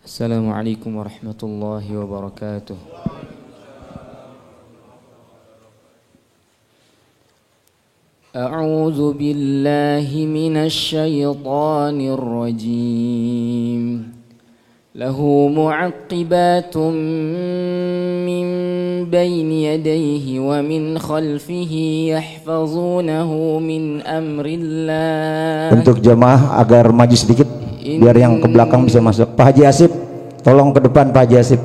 Assalamualaikum warahmatullahi wabarakatuh. A'udzu billahi minasy syaithanir rajim. Lahu mu'aqqibatun min bayni yadayhi wa min khalfihi yahfazunahu min amrillah. Untuk jemaah agar maju sedikit biar yang ke belakang bisa masuk. Pak Haji Asip, tolong ke depan Pak Haji Asip.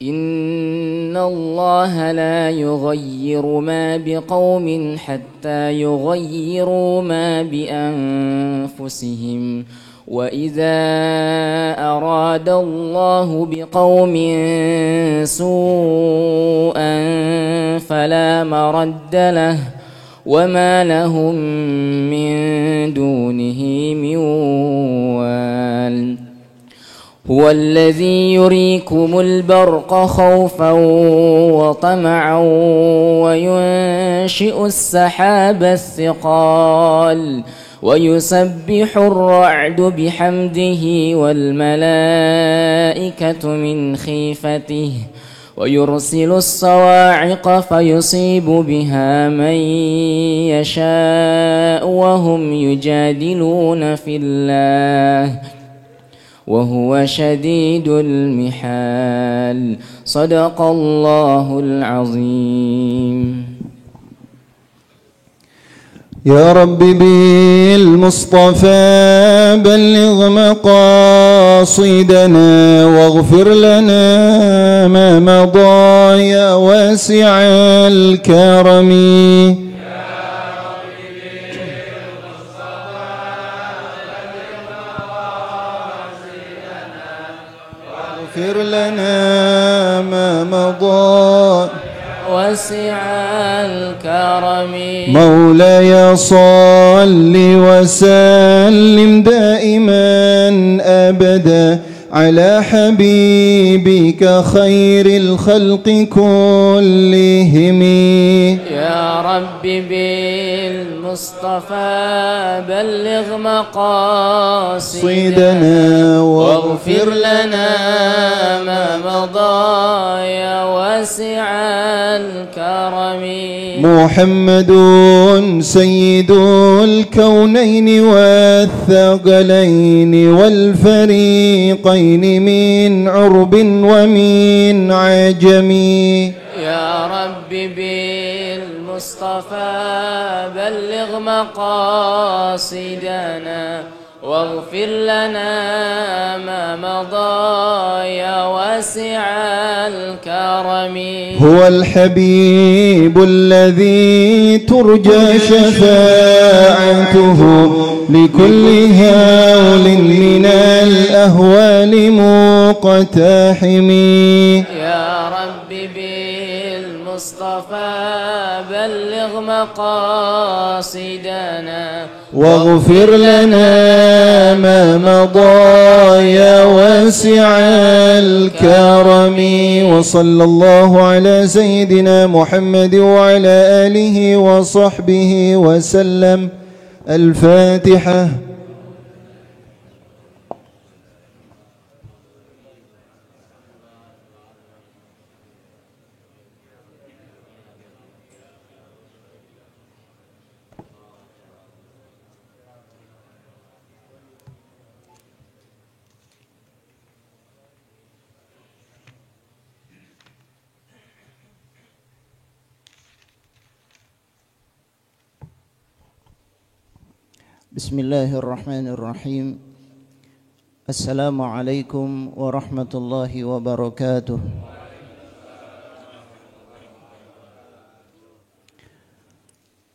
Inna Allah la yughayyiru ma biqaumin hatta yughayyiru ma bi anfusihim. Wa idza arada Allah biqaumin su'an fala maradda lahu وما لهم من دونه من وال هو الذي يريكم البرق خوفا وطمعا وينشئ السحاب الثقال ويسبح الرعد بحمده والملائكة من خيفته ويرسل الصواعق فيصيب بها من يشاء وهم يجادلون في الله وهو شديد المحال صدق الله العظيم. يا رب بالمصطفى بلغ مقاصدنا واغفر لنا ما مضى يا واسع الكرم. واغفر لنا ما مضى واسع الكرم. مولاي صل وسلم دائما أبدا على حبيبك خير الخلق كلهم. يا رب بالمصطفى بلغ مقاصدنا واغفر لنا ما مضى يا واسع الكرم. محمد سيد الكونين والثقلين والفريقين من عرب ومن عجم. يا رب بالمصطفى بلغ مقاصدنا واغفر لنا ما مضى يا واسع الكرم. هو الحبيب الذي ترجى شفاعته لكل هول من الأهوال مقتحم. يا رب بالمصطفى بلغ مقاصدنا واغفر لنا ما مضى يا واسع الكرم. وصلى الله على سيدنا محمد وعلى آله وصحبه وسلم. الفاتحة. Bismillahirrahmanirrahim. Assalamualaikum warahmatullahi wabarakatuh.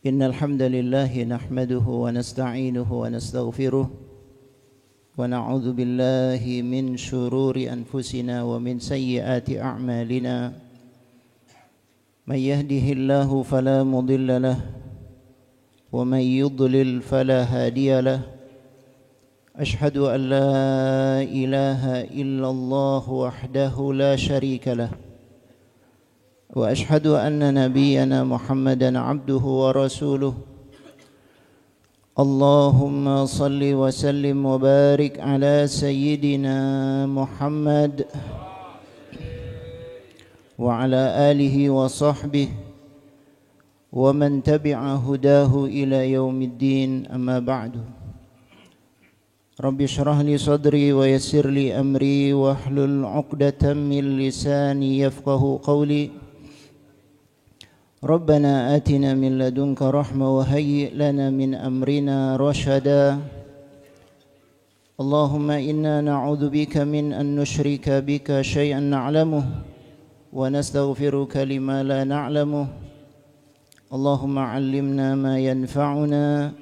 Innal hamdalillah nahmaduhu wa nasta'inuhu wa nastaghfiruh wa na'udzu billahi min shururi anfusina wa min sayyiati a'malina. May yahdihillahu fala mudilla lahu ومن يضلل فلا هادي له. أشهد أن لا إله إلا الله وحده لا شريك له وأشهد أن نبينا محمدا عبده ورسوله. اللهم صل وسلم وبارك على سيدنا محمد وعلى آله وصحبه ومن تبع هداه إلى يوم الدين أما بعد رب اشرح لي صدري ويسر لي أمري واحلل عقدة من لساني يفقه قولي ربنا آتنا من لدنك رحمة وهيئ لنا من أمرنا رشدا اللهم إنا نعوذ بك من أن نشرك بك شيئا نعلمه ونستغفرك لما لا نعلمه اللهم علمنا ما ينفعنا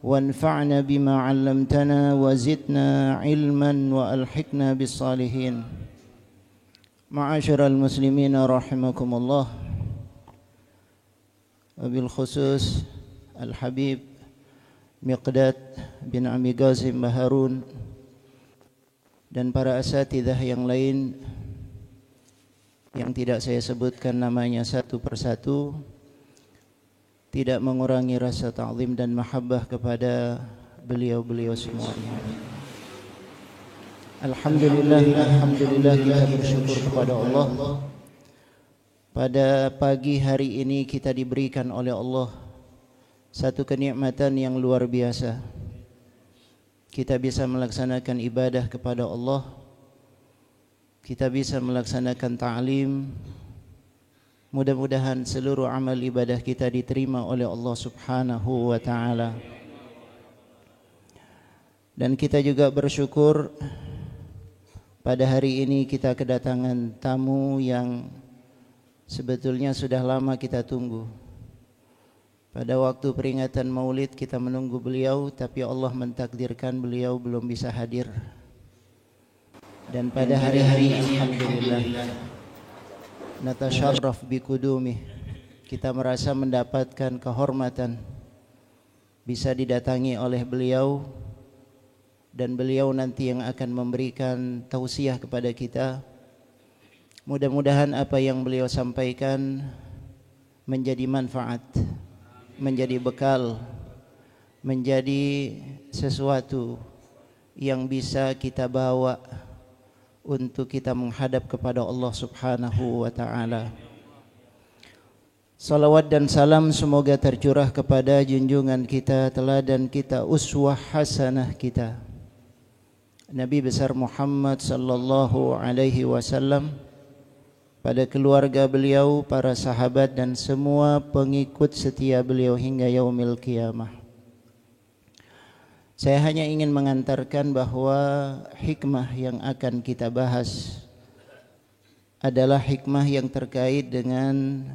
وانفعنا بما علمتنا وزدنا علما وألحقنا بالصالحين معاشر المسلمين رحمكم الله وبالخصوص الحبيب Miqdad bin Ami Ghazim Baharun dan para asatidzah yang lain yang tidak saya sebutkan namanya satu persatu, tidak mengurangi rasa ta'zim dan mahabbah kepada beliau-beliau semuanya. Alhamdulillah kita bersyukur kepada Allah. Pada pagi hari ini kita diberikan oleh Allah satu kenikmatan yang luar biasa. Kita bisa melaksanakan ibadah kepada Allah. Kita bisa melaksanakan ta'lim. Mudah-mudahan seluruh amal ibadah kita diterima oleh Allah Subhanahu wa ta'ala. Dan kita juga bersyukur pada hari ini kita kedatangan tamu yang sebetulnya sudah lama kita tunggu. Pada waktu peringatan Maulid kita menunggu beliau, tapi Allah mentakdirkan beliau belum bisa hadir. Dan pada hari-hari ini alhamdulillah natasyarraf biqudumih, kita merasa mendapatkan kehormatan bisa didatangi oleh beliau, dan beliau nanti yang akan memberikan tausiah kepada kita. Mudah-mudahan apa yang beliau sampaikan menjadi manfaat, menjadi bekal, menjadi sesuatu yang bisa kita bawa untuk kita menghadap kepada Allah Subhanahu wa ta'ala. Salawat dan salam semoga tercurah kepada junjungan kita, teladan kita, uswah hasanah kita, Nabi besar Muhammad sallallahu alaihi wasallam, pada keluarga beliau, para sahabat dan semua pengikut setia beliau hingga yaumil qiyamah. Saya hanya ingin mengantarkan bahwa hikmah yang akan kita bahas adalah hikmah yang terkait dengan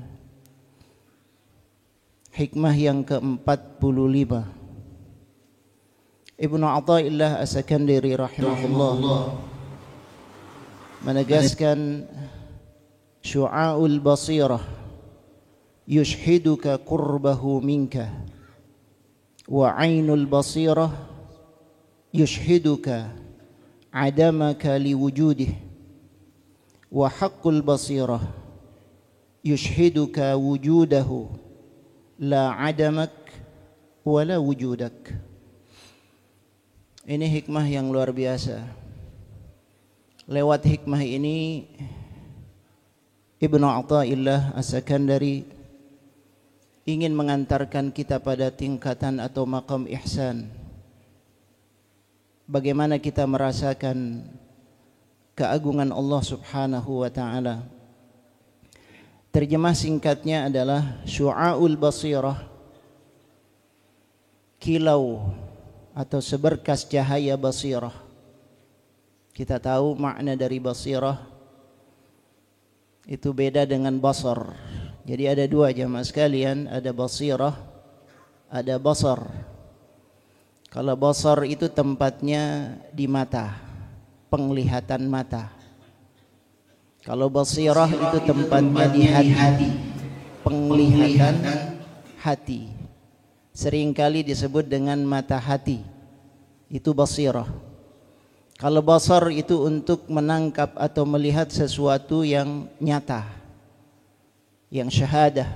hikmah yang ke-45. Ibnu Athaillah As-Sakandari rahimahullah menegaskan syu'aul basirah yushhiduka qurbahu minka wa 'ainul basirah yushhiduka 'adamaka liwujudih wa haqqul basirah yushhiduka wujudahu la 'adamak wa la wujudak. Ini hikmah yang luar biasa. Lewat hikmah ini Ibnu Athaillah As-Sakandari ingin mengantarkan kita pada tingkatan atau maqam ihsan. Bagaimana kita merasakan keagungan Allah Subhanahu wa ta'ala. Terjemah singkatnya adalah syu'aul basirah, kilau atau seberkas cahaya basirah. Kita tahu makna dari basirah itu beda dengan basar. Jadi ada dua jamaah sekalian, ada basirah, ada basar. Kalau basar itu tempatnya di mata, penglihatan mata. Kalau basirah itu tempatnya di hati, penglihatan hati. Seringkali disebut dengan mata hati. Itu basirah. Kalau basar itu untuk menangkap atau melihat sesuatu yang nyata, yang syahadah.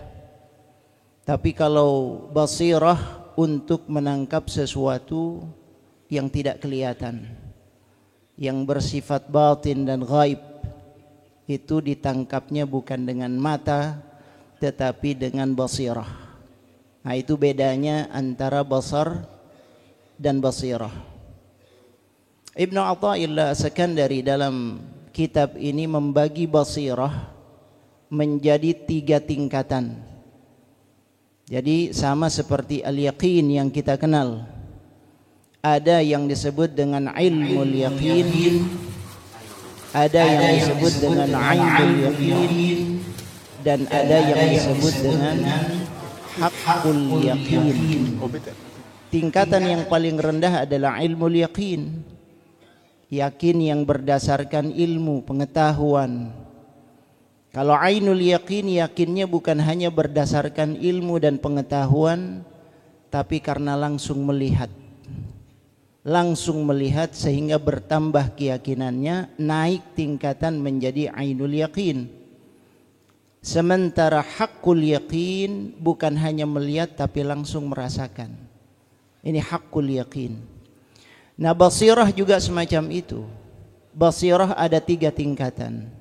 Tapi kalau basirah untuk menangkap sesuatu yang tidak kelihatan, yang bersifat batin dan ghaib. Itu ditangkapnya bukan dengan mata tetapi dengan basirah. Nah, itu bedanya antara basar dan basirah. Ibnu Athaillah As-Sakandari dalam kitab ini membagi basirah menjadi 3 tingkatan. Jadi sama seperti al-yaqin yang kita kenal. Ada yang disebut dengan ilmul yaqin, ada yang disebut dengan ainul yaqin, dan ada yang disebut dengan haqqul yaqin. Tingkatan yang paling rendah adalah ilmul yaqin, yakin yang berdasarkan ilmu, pengetahuan. Kalau ainul yaqin, yakinnya bukan hanya berdasarkan ilmu dan pengetahuan, tapi karena langsung melihat sehingga bertambah keyakinannya, naik tingkatan menjadi ainul yaqin. Sementara haqqul yaqin bukan hanya melihat tapi langsung merasakan. Ini haqqul yaqin. Nah, basirah juga semacam itu. Basirah ada 3 tingkatan.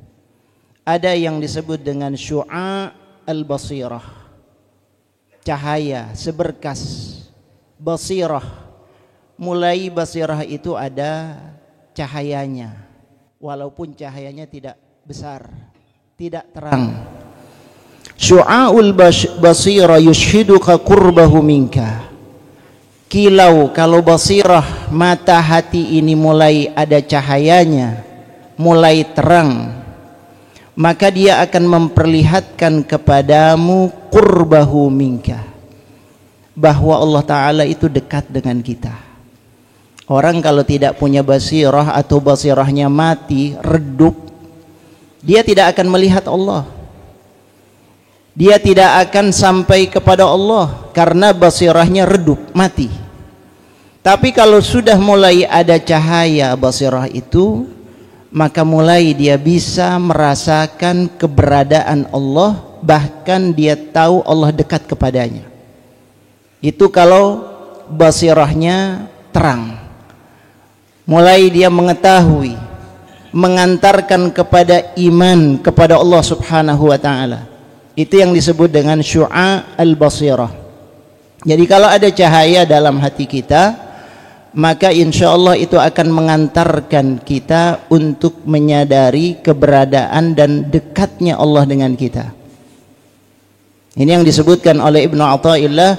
Ada yang disebut dengan syu'a al-basirah, cahaya seberkas. Basirah, mulai basirah itu ada cahayanya, walaupun cahayanya tidak besar, tidak terang. Syu'aul basirah yushhiduka qurbahu minka. Kilau, kalau basirah, mata hati ini mulai ada cahayanya, mulai terang, maka dia akan memperlihatkan kepadamu qurbahu minka, bahwa Allah Ta'ala itu dekat dengan kita. Orang kalau tidak punya basirah atau basirahnya mati, redup, dia tidak akan melihat Allah, dia tidak akan sampai kepada Allah karena basirahnya redup, mati. Tapi kalau sudah mulai ada cahaya basirah itu, maka mulai dia bisa merasakan keberadaan Allah, bahkan dia tahu Allah dekat kepadanya. Itu kalau basirahnya terang. Mulai dia mengetahui, mengantarkan kepada iman kepada Allah Subhanahu wa ta'ala. Itu yang disebut dengan syu'a al-basirah. Jadi kalau ada cahaya dalam hati kita, maka insya Allah itu akan mengantarkan kita untuk menyadari keberadaan dan dekatnya Allah dengan kita. Ini yang disebutkan oleh Ibnu Athaillah,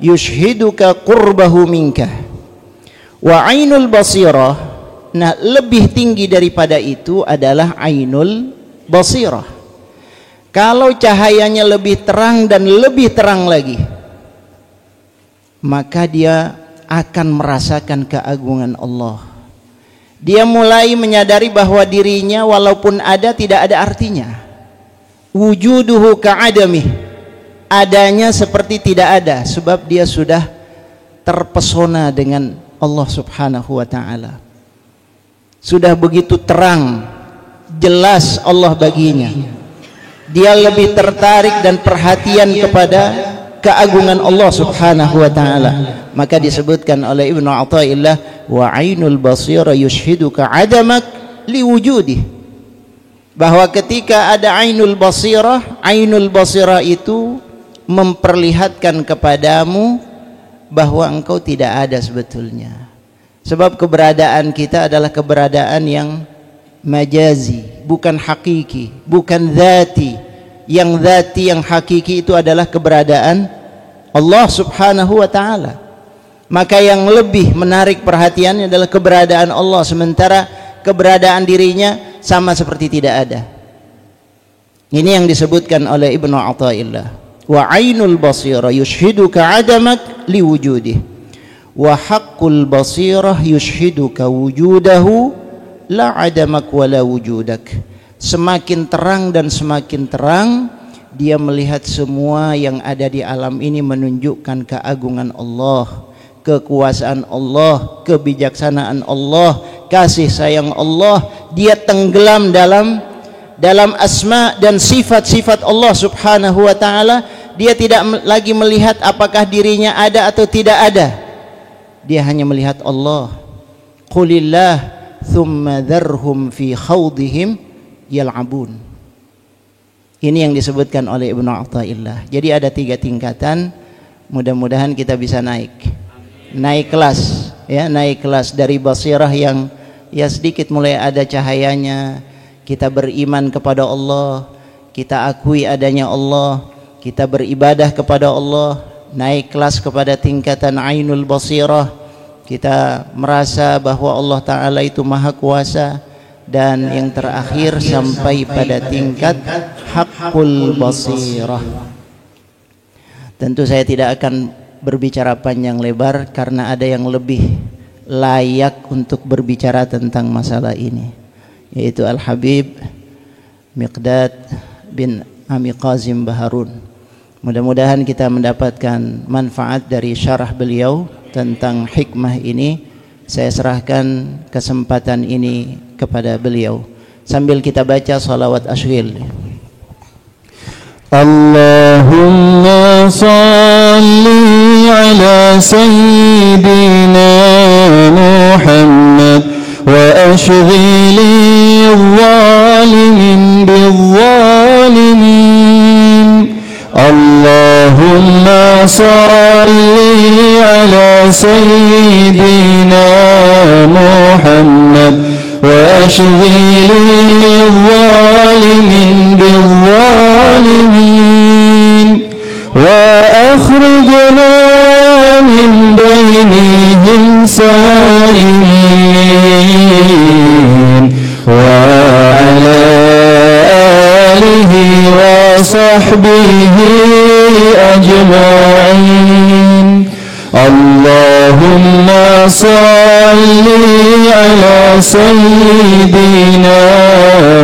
yushhiduka qurbahu minka. Wa ainul basirah, nah lebih tinggi daripada itu adalah ainul basirah. Kalau cahayanya lebih terang dan lebih terang lagi, maka dia akan merasakan keagungan Allah. Dia mulai menyadari bahwa dirinya walaupun ada tidak ada artinya. Wujuduhu ka'adamih, adanya seperti tidak ada, sebab dia sudah terpesona dengan Allah Subhanahu wa ta'ala. Sudah begitu terang, jelas Allah baginya. Dia lebih tertarik dan perhatian kepada keagungan Allah Subhanahu wa ta'ala. Maka disebutkan oleh Ibnu Athaillah, wa ainul basira yushhiduka adamak liwujudih, bahwa ketika ada ainul basirah itu memperlihatkan kepadamu bahwa engkau tidak ada sebetulnya. Sebab keberadaan kita adalah keberadaan yang majazi, bukan hakiki, bukan dzati. Yang dzati, yang hakiki itu adalah keberadaan Allah Subhanahu wa ta'ala. Maka yang lebih menarik perhatiannya adalah keberadaan Allah, sementara keberadaan dirinya sama seperti tidak ada. Ini yang disebutkan oleh Ibnu Athaillah, wa ainul basirah yushhiduka adamak liwujudih, wa haqqul basirah yushhiduka wujudahu la adamak wa la wujudak. Semakin terang dan semakin terang, dia melihat semua yang ada di alam ini menunjukkan keagungan Allah, kekuasaan Allah, kebijaksanaan Allah, kasih sayang Allah. Dia tenggelam dalam asma dan sifat-sifat Allah Subhanahu wa ta'ala. Dia tidak lagi melihat apakah dirinya ada atau tidak ada. Dia hanya melihat Allah. Qulillah thumma dharhum fi khawdihim yal'abun. Ini yang disebutkan oleh Ibnu Athaillah. Jadi ada 3 tingkatan. Mudah-mudahan kita bisa naik kelas, ya, naik kelas dari basirah yang ya sedikit mulai ada cahayanya. Kita beriman kepada Allah, kita akui adanya Allah, kita beribadah kepada Allah, naik kelas kepada tingkatan ainul basirah. Kita merasa bahwa Allah Ta'ala itu maha kuasa. Dan yang terakhir sampai pada tingkat haqqul basirah. Tentu saya tidak akan berbicara panjang lebar karena ada yang lebih layak untuk berbicara tentang masalah ini, yaitu Al-Habib Miqdad bin Ami Qazim Baharun. Mudah-mudahan kita mendapatkan manfaat dari syarah beliau tentang hikmah ini. Saya serahkan kesempatan ini kepada beliau sambil kita baca salawat ashwil. Allahumma salli ala sayyidina Muhammad wa ashghili adh-dhalimin bil-dhalimin. Allahumma salli ala sayyidina Muhammad wa ashghili adh-dhalimin bil-dhalimin wa akhrijna min bainihim salimin wa ala alihi wa sahbihi ajma'in. Allahumma salli ala sayyidina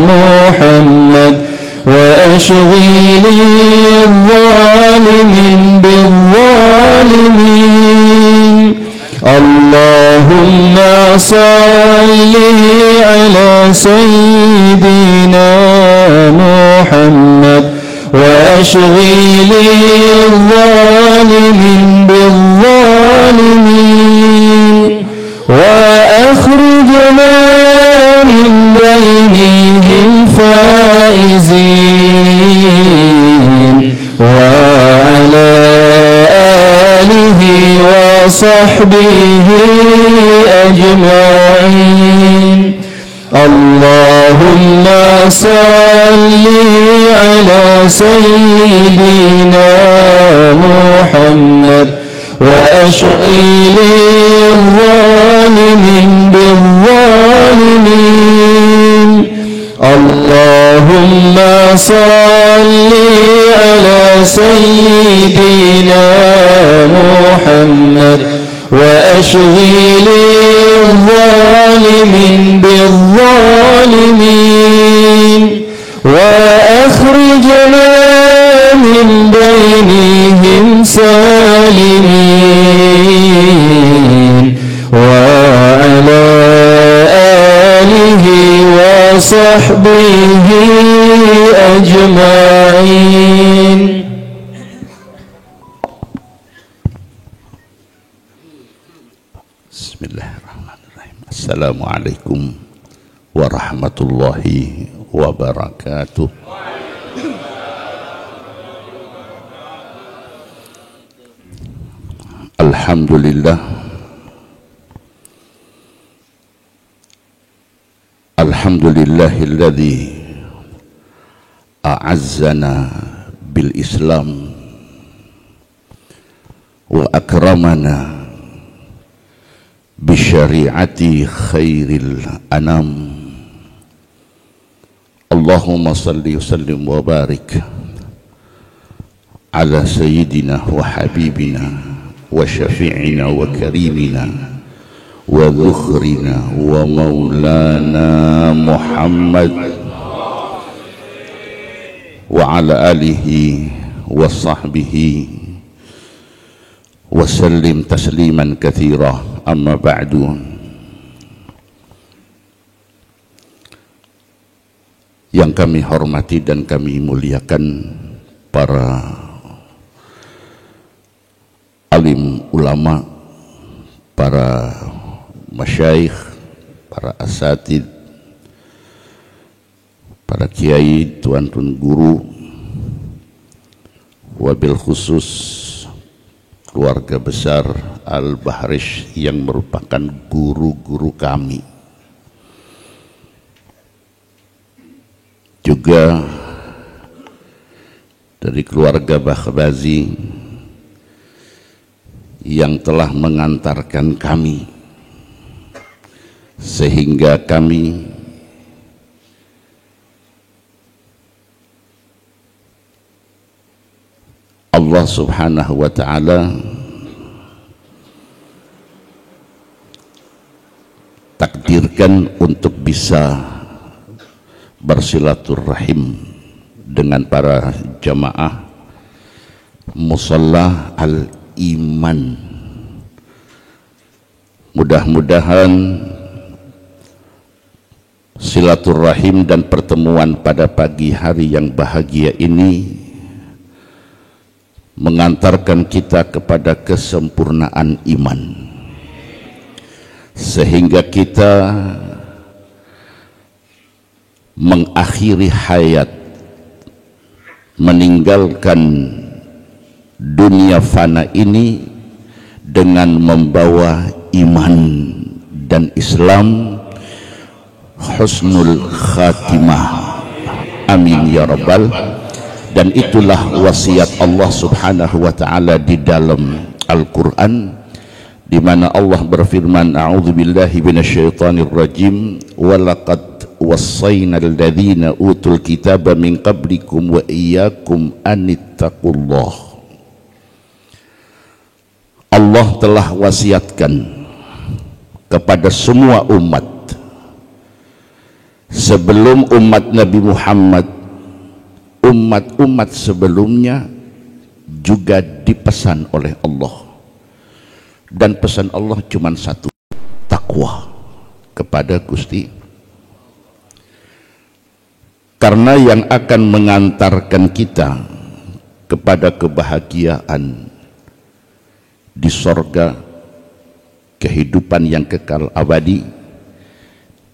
Muhammad wa ashghili adh-dhalimin bil-dhalimin. Allahumma salli ala sayyidina Muhammad wa ashghili adh-dhalimin bil-dhalimin wa akhrijna min bainihim faizin wa ala alihi wa sahbihi ajma'in. Allahumma salli ala sayyidina Muhammad wa ashghili adh-dhalimin bil-dhalimin. Allahumma salli ala sayyidina Muhammad wa ashghili adh-dhalimin bil-dhalimin wa akhrijna min bainihim salimin wa ala alihi wa sahbihi ajma'in. Bismillahirrahmanirrahim. Assalamualaikum warahmatullahi wabarakatuh. Alhamdulillah, alhamdulillahilladzi a'azzana bil Islam wa akramana bi syari'ati khairil anam. Allahumma salli wa sallim wa barik ala sayyidina wa habibina wa syafi'ina wa karimina wa dhukhrina wa maulana Muhammad wa ala alihi wa sahbihi wa sallim tasliman katsira. Amma ba'du. Yang kami hormati dan kami muliakan para ulama, para masyayikh, para asatid, para kiai, tuan-tuan guru, wabil khusus keluarga besar Al-Bahrish yang merupakan guru-guru kami, juga dari keluarga Bakhbazi yang telah mengantarkan kami sehingga kami Allah Subhanahu wa ta'ala takdirkan untuk bisa bersilaturahim dengan para jamaah Musalla Al-Iman. Mudah-mudahan silaturahim dan pertemuan pada pagi hari yang bahagia ini mengantarkan kita kepada kesempurnaan iman, sehingga kita mengakhiri hayat, meninggalkan dunia fana ini dengan membawa iman dan Islam, husnul khatimah. Amin ya rabbal. Dan itulah wasiat Allah Subhanahu wa ta'ala di dalam Al-Quran, di mana Allah berfirman, a'udzubillahi minasyaitonir rajim, walaqad wassayna alladhina utul kitaba min qablikum wa iyyakum anittaqullah. Allah telah wasiatkan kepada semua umat sebelum umat Nabi Muhammad, umat-umat sebelumnya juga dipesan oleh Allah, dan pesan Allah cuma satu, takwa kepada Gusti. Karena yang akan mengantarkan kita kepada kebahagiaan di sorga, kehidupan yang kekal abadi,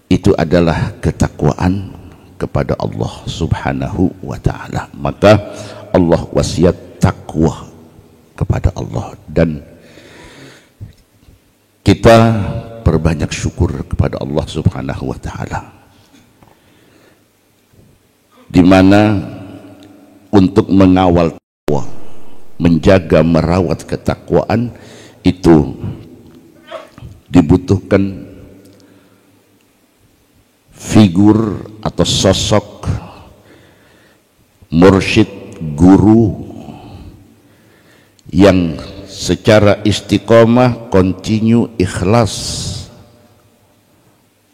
itu adalah ketakwaan kepada Allah Subhanahu wa ta'ala. Maka Allah wasiat takwa kepada Allah, dan kita perbanyak syukur kepada Allah Subhanahu wa ta'ala, di mana untuk mengawal takwa, menjaga merawat ketakwaan itu dibutuhkan figur atau sosok mursyid, guru yang secara istiqomah, kontinu, ikhlas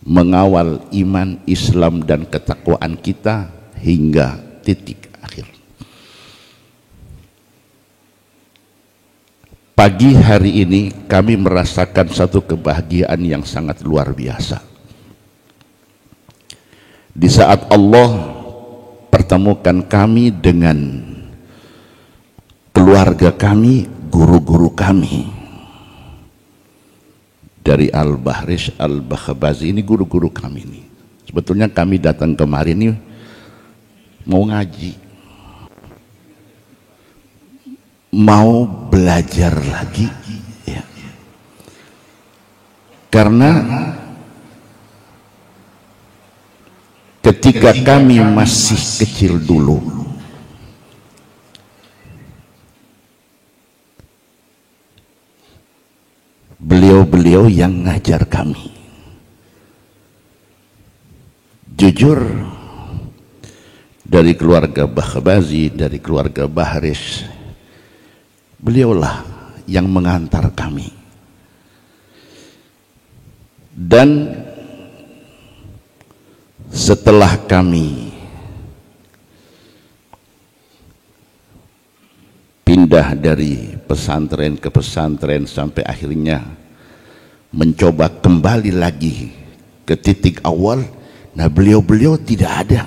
mengawal iman, Islam dan ketakwaan kita hingga titik akhir. Pagi hari ini kami merasakan satu kebahagiaan yang sangat luar biasa. Di saat Allah pertemukan kami dengan keluarga kami, guru-guru kami dari Al-Bahrish, Al-Bakhbazi, ini guru-guru kami ini. Sebetulnya kami datang kemarin ini mau ngaji, mau belajar lagi ya. Karena ketika kami masih kecil dulu, beliau-beliau yang ngajar kami. Jujur, dari keluarga Bakhbazi, dari keluarga Bahrish, beliaulah yang mengantar kami. Dan setelah kami pindah dari pesantren ke pesantren sampai akhirnya mencoba kembali lagi ke titik awal, nah beliau-beliau tidak ada.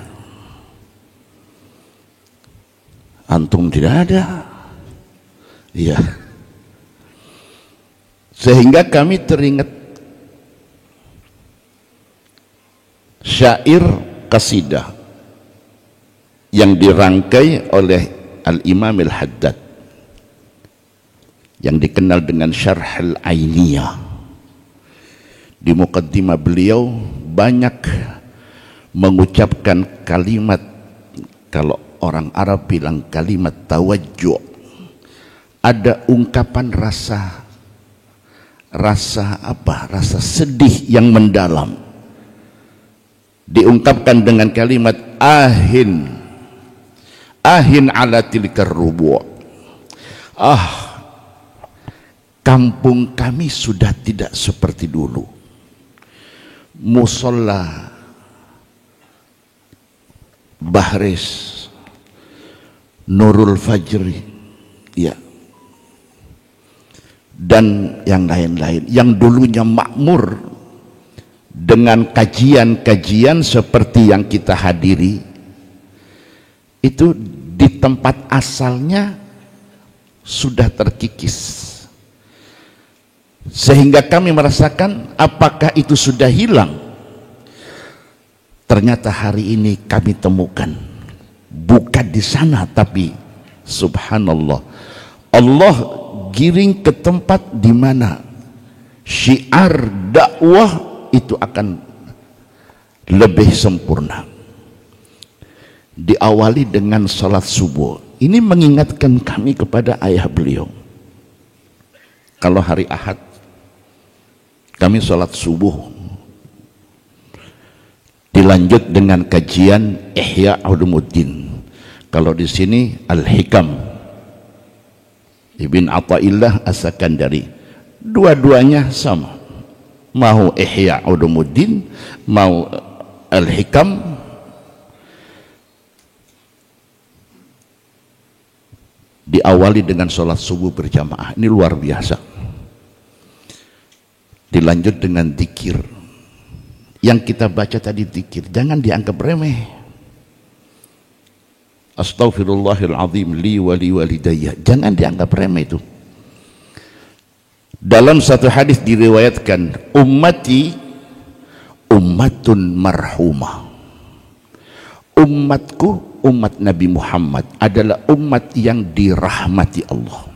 Antum tidak ada. Iya. Sehingga kami teringat syair qasidah yang dirangkai oleh Al-Imam Al-Haddad yang dikenal dengan Syarh Al-Ainiyah. Di muqaddimah beliau banyak mengucapkan kalimat, kalau orang Arab bilang kalimat tawajjuh, ada ungkapan rasa sedih yang mendalam, diungkapkan dengan kalimat ahin ala tilkar rubu'. Kampung kami sudah tidak seperti dulu. Musolla Bahres, Nurul Fajri, ya, dan yang lain-lain yang dulunya makmur dengan kajian-kajian seperti yang kita hadiri, itu di tempat asalnya sudah terkikis, sehingga kami merasakan apakah itu sudah hilang. Ternyata hari ini kami temukan bukan di sana, tapi subhanallah, Allah giring ke tempat di mana syiar dakwah itu akan lebih sempurna. Diawali dengan salat subuh. Ini mengingatkan kami kepada ayah beliau. Kalau hari Ahad kami salat subuh, dilanjut dengan kajian Ihya Ulumuddin. Kalau di sini Al-Hikam Ibn Athaillah As-Sakandari, dua-duanya sama, mau Ihya Ulumuddin mau Al-Hikam, diawali dengan sholat subuh berjamaah. Ini luar biasa. Dilanjut dengan zikir. Yang kita baca tadi zikir, jangan dianggap remeh. Astaghfirullahaladzim li wali walidayya, jangan dianggap remeh itu. Dalam satu hadis diriwayatkan, ummati ummatun marhumah. Umatku, umat Nabi Muhammad adalah umat yang dirahmati Allah.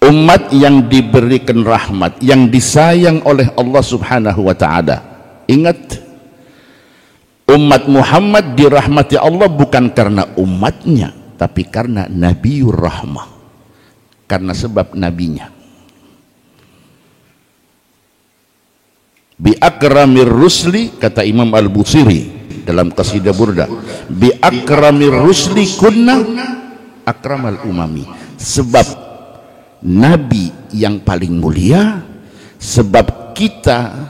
Umat yang diberikan rahmat, yang disayang oleh Allah Subhanahu wa ta'ala. Ingat, umat Muhammad dirahmati Allah bukan karena umatnya, tapi karena Nabiur Rahmah, karena sebab nabinya. Bi akramir rusli, kata Imam Al-Busiri dalam qasidah Burda, bi akramir rusli kunna akramal umami. Sebab Nabi yang paling mulia, sebab kita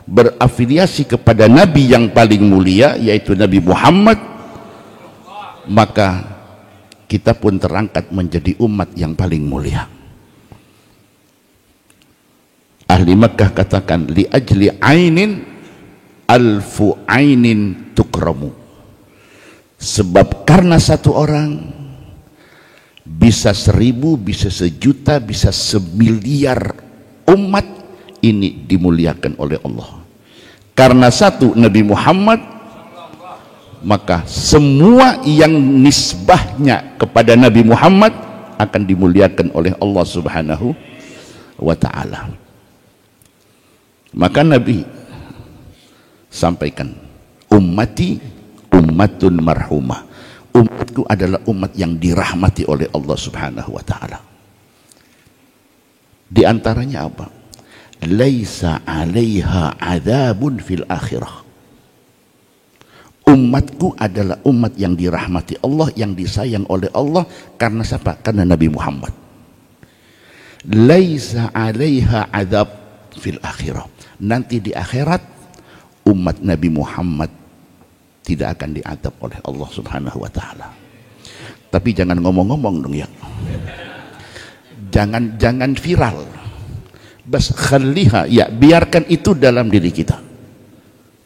berafiliasi kepada Nabi yang paling mulia, yaitu Nabi Muhammad, maka kita pun terangkat menjadi umat yang paling mulia. Ahli Makkah katakan, li ajli ainin alfu ainin tukramu. Sebab karena satu orang bisa 1000, bisa 1.000.000, bisa 1.000.000.000 umat ini dimuliakan oleh Allah. Karena satu Nabi Muhammad, maka semua yang nisbahnya kepada Nabi Muhammad akan dimuliakan oleh Allah Subhanahu wa ta'ala. Maka Nabi sampaikan, ummati ummatun marhumah. Umatku adalah umat yang dirahmati oleh Allah Subhanahu wa ta'ala. Di antaranya apa? Laisa 'alaiha 'adzabun fil akhirah. Umatku adalah umat yang dirahmati Allah, yang disayang oleh Allah. Karena siapa? Karena Nabi Muhammad. Laisa 'alaiha 'adzab fil akhirah. Nanti di akhirat umat Nabi Muhammad tidak akan diadab oleh Allah Subhanahu wa ta'ala. Tapi jangan ngomong-ngomong dong ya. Jangan viral. Bas khaliha, ya biarkan itu dalam diri kita.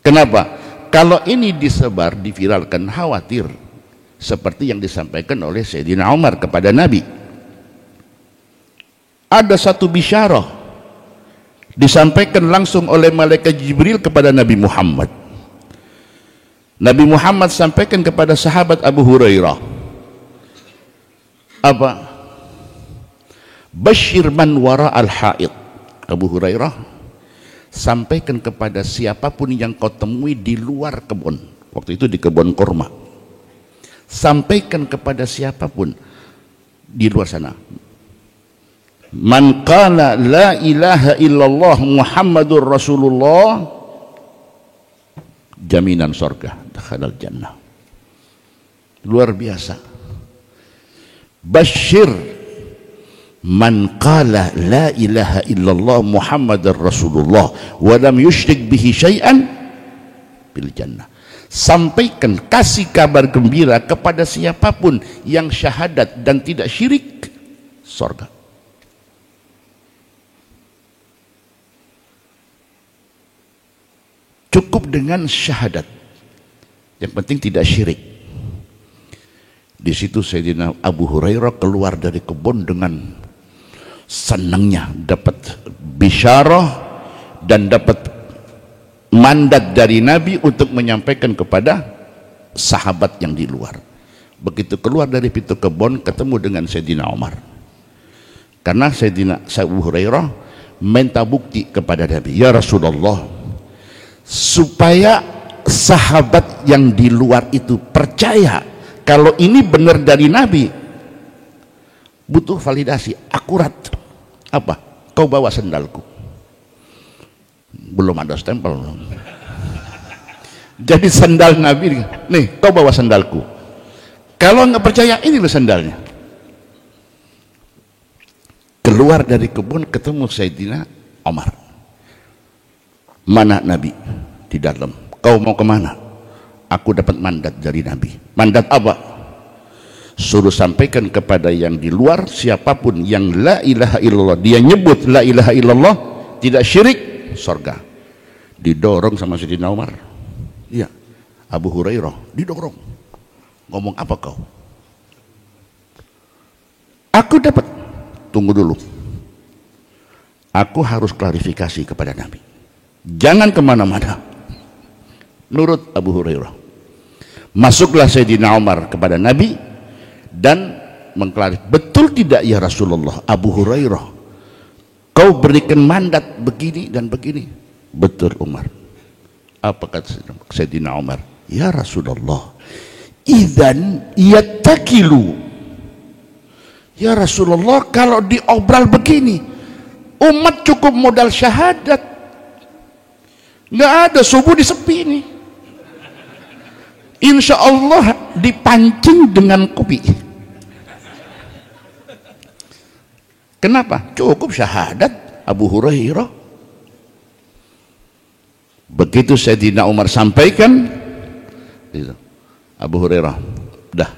Kenapa? Kalau ini disebar, diviralkan, khawatir seperti yang disampaikan oleh Sayyidina Umar kepada Nabi. ada satu bisyarah disampaikan langsung oleh malaikat Jibril kepada Nabi Muhammad. Nabi Muhammad sampaikan kepada sahabat Abu Hurairah, apa? Basyir man wara al-haid. Abu Hurairah, sampaikan kepada siapapun yang kau temui di luar kebun, waktu itu di kebun kurma, sampaikan kepada siapapun di luar sana, man qala la ilaha illallah Muhammadur Rasulullah, jaminan surga, dakhalal jannah. Luar biasa. Basyir man qala la ilaha illallah Muhammadar Rasulullah wa lam yusyrik bihi syai'an bil jannah. Sampaikan, kasih kabar gembira kepada siapapun yang syahadat dan tidak syirik, surga. Cukup dengan syahadat, yang penting tidak syirik. Di situ Sayyidina Abu Hurairah keluar dari kebun dengan senangnya dapat bisyarah dan dapat mandat dari Nabi untuk menyampaikan kepada sahabat yang di luar. Begitu keluar dari pintu kebun ketemu dengan Sayyidina Umar, karena Sayyidina Abu Hurairah minta bukti kepada Nabi, ya Rasulullah, supaya sahabat yang di luar itu percaya kalau ini benar dari Nabi, butuh validasi akurat. Apa? Kau bawa sendalku. Belum ada stempel. Jadi sendal Nabi, nih kau bawa sendalku. Kalau nggak percaya, ini loh sendalnya. Keluar dari kebun ketemu Sayyidina Umar. Mana Nabi? Di dalam. Kau mau kemana? Aku dapat mandat dari Nabi. Mandat apa? Suruh sampaikan kepada yang di luar, siapapun yang la ilaha illallah, dia nyebut la ilaha illallah, tidak syirik, surga. Didorong sama Sayyidina Umar. Iya, Abu Hurairah didorong. Ngomong apa kau? Aku dapat. Tunggu dulu, aku harus klarifikasi kepada Nabi. Jangan kemana-mana. Nurut Abu Hurairah. Masuklah Sayyidina Umar kepada Nabi dan mengklarifikasi, betul tidak ya Rasulullah, Abu Hurairah, kau berikan mandat begini dan begini? Betul Umar. Apa kata Sayyidina Umar? Ya Rasulullah, idzan yattakilu. Ya Rasulullah, kalau diobral begini, umat cukup modal syahadat, nggak ada subuh di sepi ini, insya Allah dipancing dengan kopi. Kenapa? Cukup syahadat Abu Hurairah. Begitu Sayyidina Umar sampaikan, Abu Hurairah dah.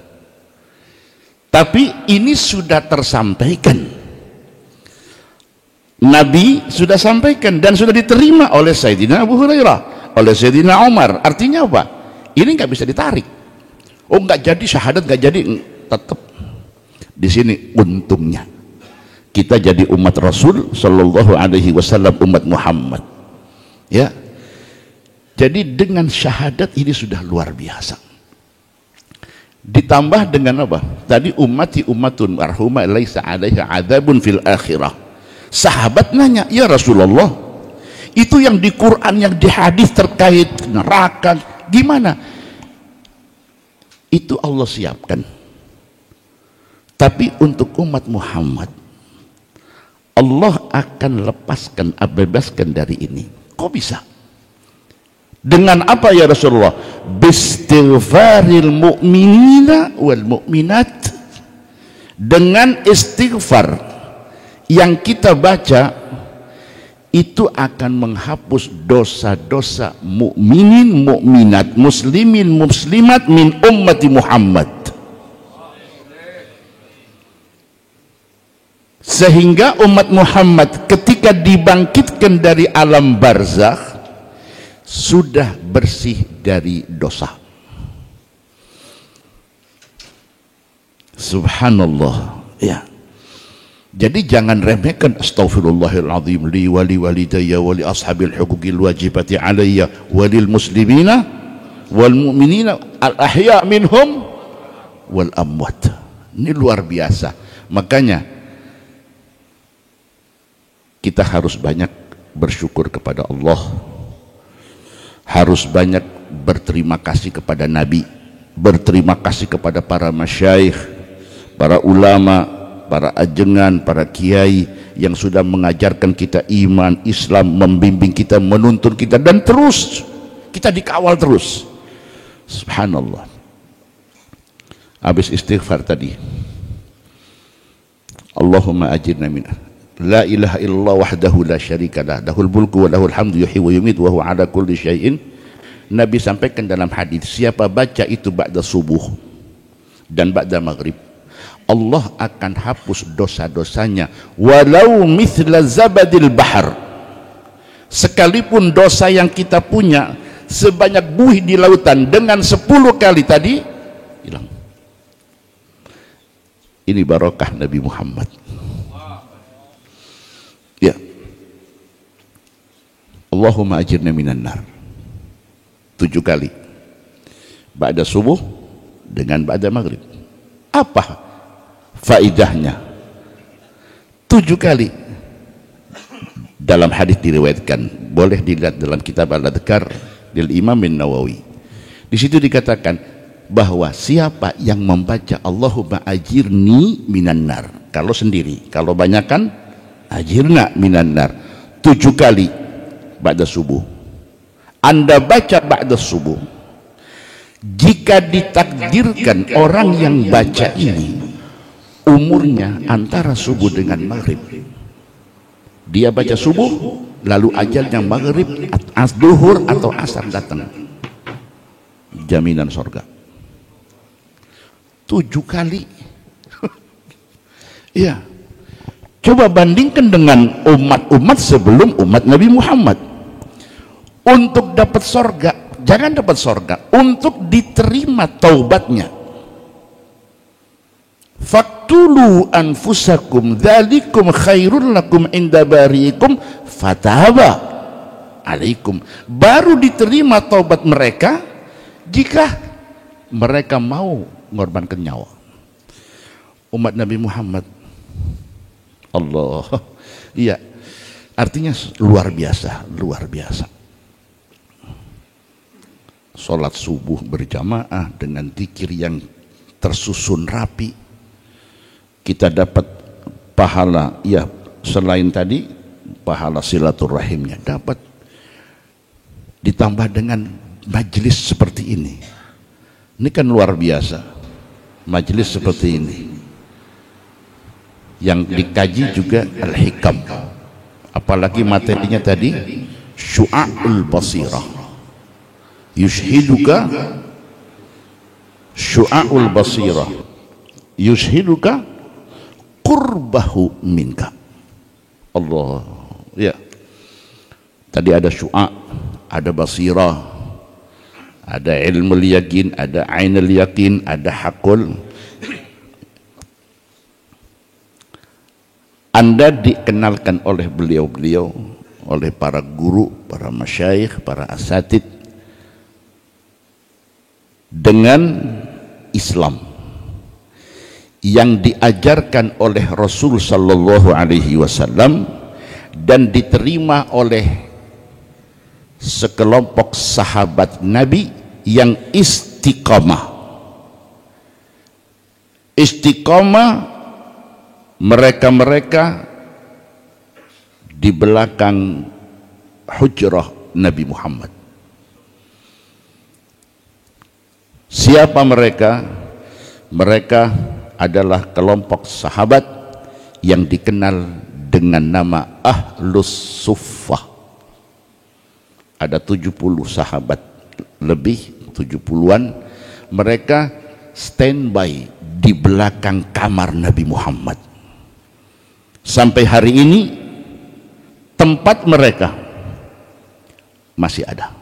Tapi ini sudah tersampaikan, Nabi sudah sampaikan dan sudah diterima oleh Sayyidina Abu Hurairah, oleh Sayyidina Umar. Artinya apa? Ini nggak bisa ditarik. Oh, nggak jadi syahadat, nggak jadi. Tetap di sini untungnya kita jadi umat Rasul Sallallahu Alaihi Wasallam, umat Muhammad. Ya, jadi dengan syahadat ini sudah luar biasa. Ditambah dengan apa? Tadi ummati ummatun marhumah laisa 'alaiha 'adzabun fil akhirah. Sahabat nanya, ya Rasulullah, itu yang di Quran, yang di hadis terkait neraka, gimana? Itu Allah siapkan. Tapi untuk umat Muhammad, Allah akan lepaskan, bebaskan dari ini. Kok bisa? Dengan apa ya Rasulullah? Bistighfaril mu'minina wal mu'minat. Dengan istighfar yang kita baca, itu akan menghapus dosa-dosa mukminin, mukminat, muslimin, muslimat min ummati Muhammad. Sehingga umat Muhammad ketika dibangkitkan dari alam barzakh sudah bersih dari dosa. Subhanallah, ya. Jadi jangan remehkan astaghfirullahaladzim li wali walidayya wali ashabil huquqil wajibati alayya walil muslimina wal mu'minina al ahya minhum wal amwat. Ini luar biasa. Makanya kita harus banyak bersyukur kepada Allah, harus banyak berterima kasih kepada Nabi, berterima kasih kepada para masyayikh, para ulama, para ajengan, para kiai yang sudah mengajarkan kita iman, Islam, membimbing kita, menuntun kita, dan terus kita dikawal terus. Subhanallah. Habis istighfar tadi, Allahumma ajirna min la ilaha illallah wahdahu la syarikalah lahul mulku wa lahul hamdu yuhyi wa yumiit wa huwa ala kulli syai'in. Nabi sampaikan dalam hadis, siapa baca itu ba'da subuh dan ba'da maghrib, Allah akan hapus dosa-dosanya walau mithla zabadil bahar, sekalipun dosa yang kita punya sebanyak buih di lautan, dengan 10 kali tadi hilang. Ini barokah Nabi Muhammad. Ya, Allahumma ajirna minan nar 7 kali ba'da subuh dengan ba'da maghrib. Apa faidahnya? 7 kali. Dalam hadis diriwayatkan, boleh dilihat dalam kitab Al-Adhkar del Imam Nawawi. Di situ dikatakan bahwa siapa yang membaca Allahumma ajirni minan nar, kalau sendiri, kalau banyakan ajirna minan nar 7 kali ba'da subuh. Anda baca ba'da subuh, jika ditakdirkan orang yang baca ini umurnya antara subuh dengan maghrib, dia baca subuh lalu ajalnya maghrib, zuhur atau asar datang, jaminan surga. 7 kali. Ya, coba bandingkan dengan umat-umat sebelum umat Nabi Muhammad. Untuk dapat surga, jangan dapat surga, untuk diterima taubatnya, faktulu anfusakum dzalikum khairul lakum inda bariikum fataba alaikum. Baru diterima taubat mereka jika mereka mau mengorbankan nyawa. Umat Nabi Muhammad, Allah, iya, artinya luar biasa, luar biasa. Sholat subuh berjamaah dengan zikir yang tersusun rapi, kita dapat pahala, ya, selain tadi pahala silaturahimnya dapat, ditambah dengan majelis seperti ini. Ini kan luar biasa, majelis seperti ini yang dikaji juga al-hikam, apalagi materinya tadi syu'a'ul basirah, yushhiduka syu'a'ul basirah yushhiduka qurbahu minka. Allah, ya, tadi ada syu'a', ada basirah, ada ilmul yakin, ada ainul yakin, ada hakul. Anda dikenalkan oleh beliau-beliau, oleh para guru, para masyayikh, para asatid dengan Islam yang diajarkan oleh Rasul sallallahu alaihi wasallam dan diterima oleh sekelompok sahabat Nabi yang istiqamah. Istiqamah mereka-mereka di belakang hujrah Nabi Muhammad. Siapa mereka? Mereka adalah kelompok sahabat yang dikenal dengan nama Ahlus Suffah. Ada 70 sahabat lebih, 70-an. Mereka standby di belakang kamar Nabi Muhammad. Sampai hari ini tempat mereka masih ada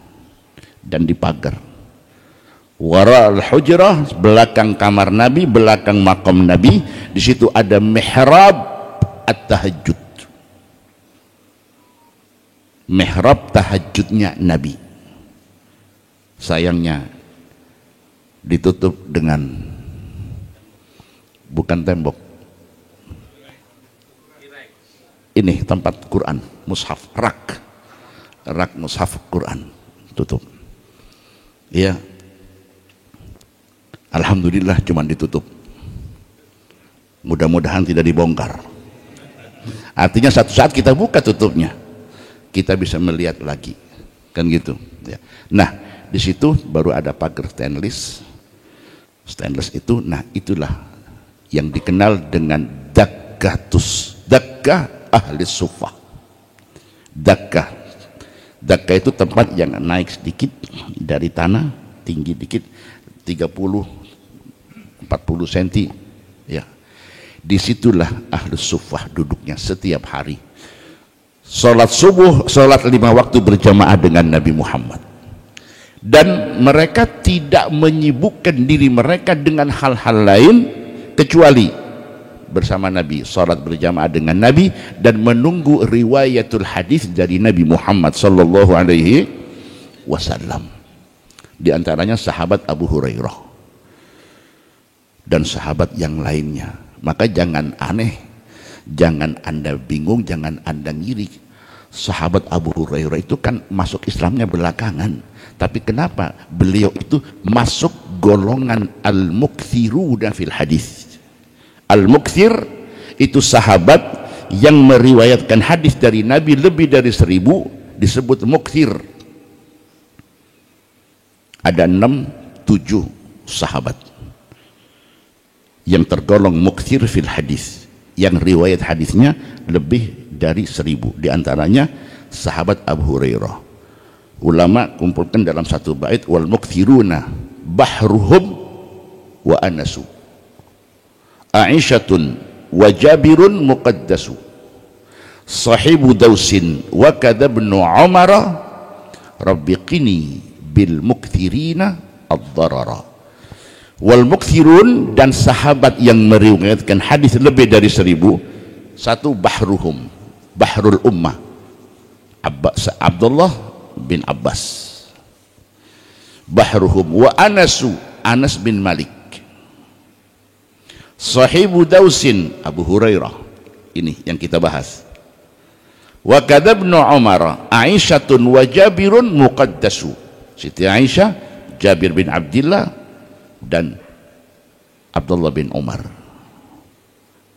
dan dipagar. Wara al-hujrah, belakang kamar Nabi, belakang makam Nabi, di situ ada mihrab at-tahajjud. Mihrab tahajudnya Nabi. Sayangnya ditutup dengan bukan tembok. Ini tempat Quran, mushaf, rak mushaf Quran, tutup. Ya, alhamdulillah cuma ditutup. Mudah-mudahan tidak dibongkar. Artinya satu saat kita buka tutupnya, kita bisa melihat lagi, kan gitu. Ya. Nah, di situ baru ada pagar stainless itu, nah itulah yang dikenal dengan dakkatus, dakkah ahli sufah. Dakkah itu tempat yang naik sedikit dari tanah, tinggi dikit, 30-40 cm, ya. Disitulah ahli sufah duduknya setiap hari. Sholat subuh, sholat 5 waktu berjamaah dengan Nabi Muhammad. Dan mereka tidak menyibukkan diri mereka dengan hal-hal lain kecuali bersama Nabi, sholat berjamaah dengan Nabi, dan menunggu riwayatul hadis dari Nabi Muhammad sallallahu alaihi wasallam. Di antaranya sahabat Abu Hurairah dan sahabat yang lainnya. Maka jangan aneh, jangan Anda bingung, jangan Anda ngiri. Sahabat Abu Hurairah itu kan masuk Islamnya belakangan, tapi kenapa beliau itu masuk golongan al-mukthiruna fil hadis. Al-mukthir itu sahabat yang meriwayatkan hadis dari Nabi lebih dari 1000, disebut mukthir. Ada 6-7 sahabat yang tergolong mukthir fil hadis, yang riwayat hadisnya lebih dari 1000. Di antaranya sahabat Abu Hurairah. Ulama kumpulkan dalam satu bait, wal mukthiruna bahruhum wa anasu, Aisyatun wa Jabirun muqaddasu, sahibu dausin wa kadabnu Umara, rabbiqini bil mukthirina ad-darara. Wal mukthirun, dan sahabat yang meriwayatkan hadis lebih dari 1000, satu bahruhum, bahrul ummah, Abdullah bin Abbas, bahruhum. Wa anasu, Anas bin Malik. Sahibu dausin, Abu Hurairah, ini yang kita bahas. Wa kadabnu Umar, Aisyatun wa Jabirun muqaddasu, Siti Aisyah, Jabir bin Abdillah, dan Abdullah bin Umar.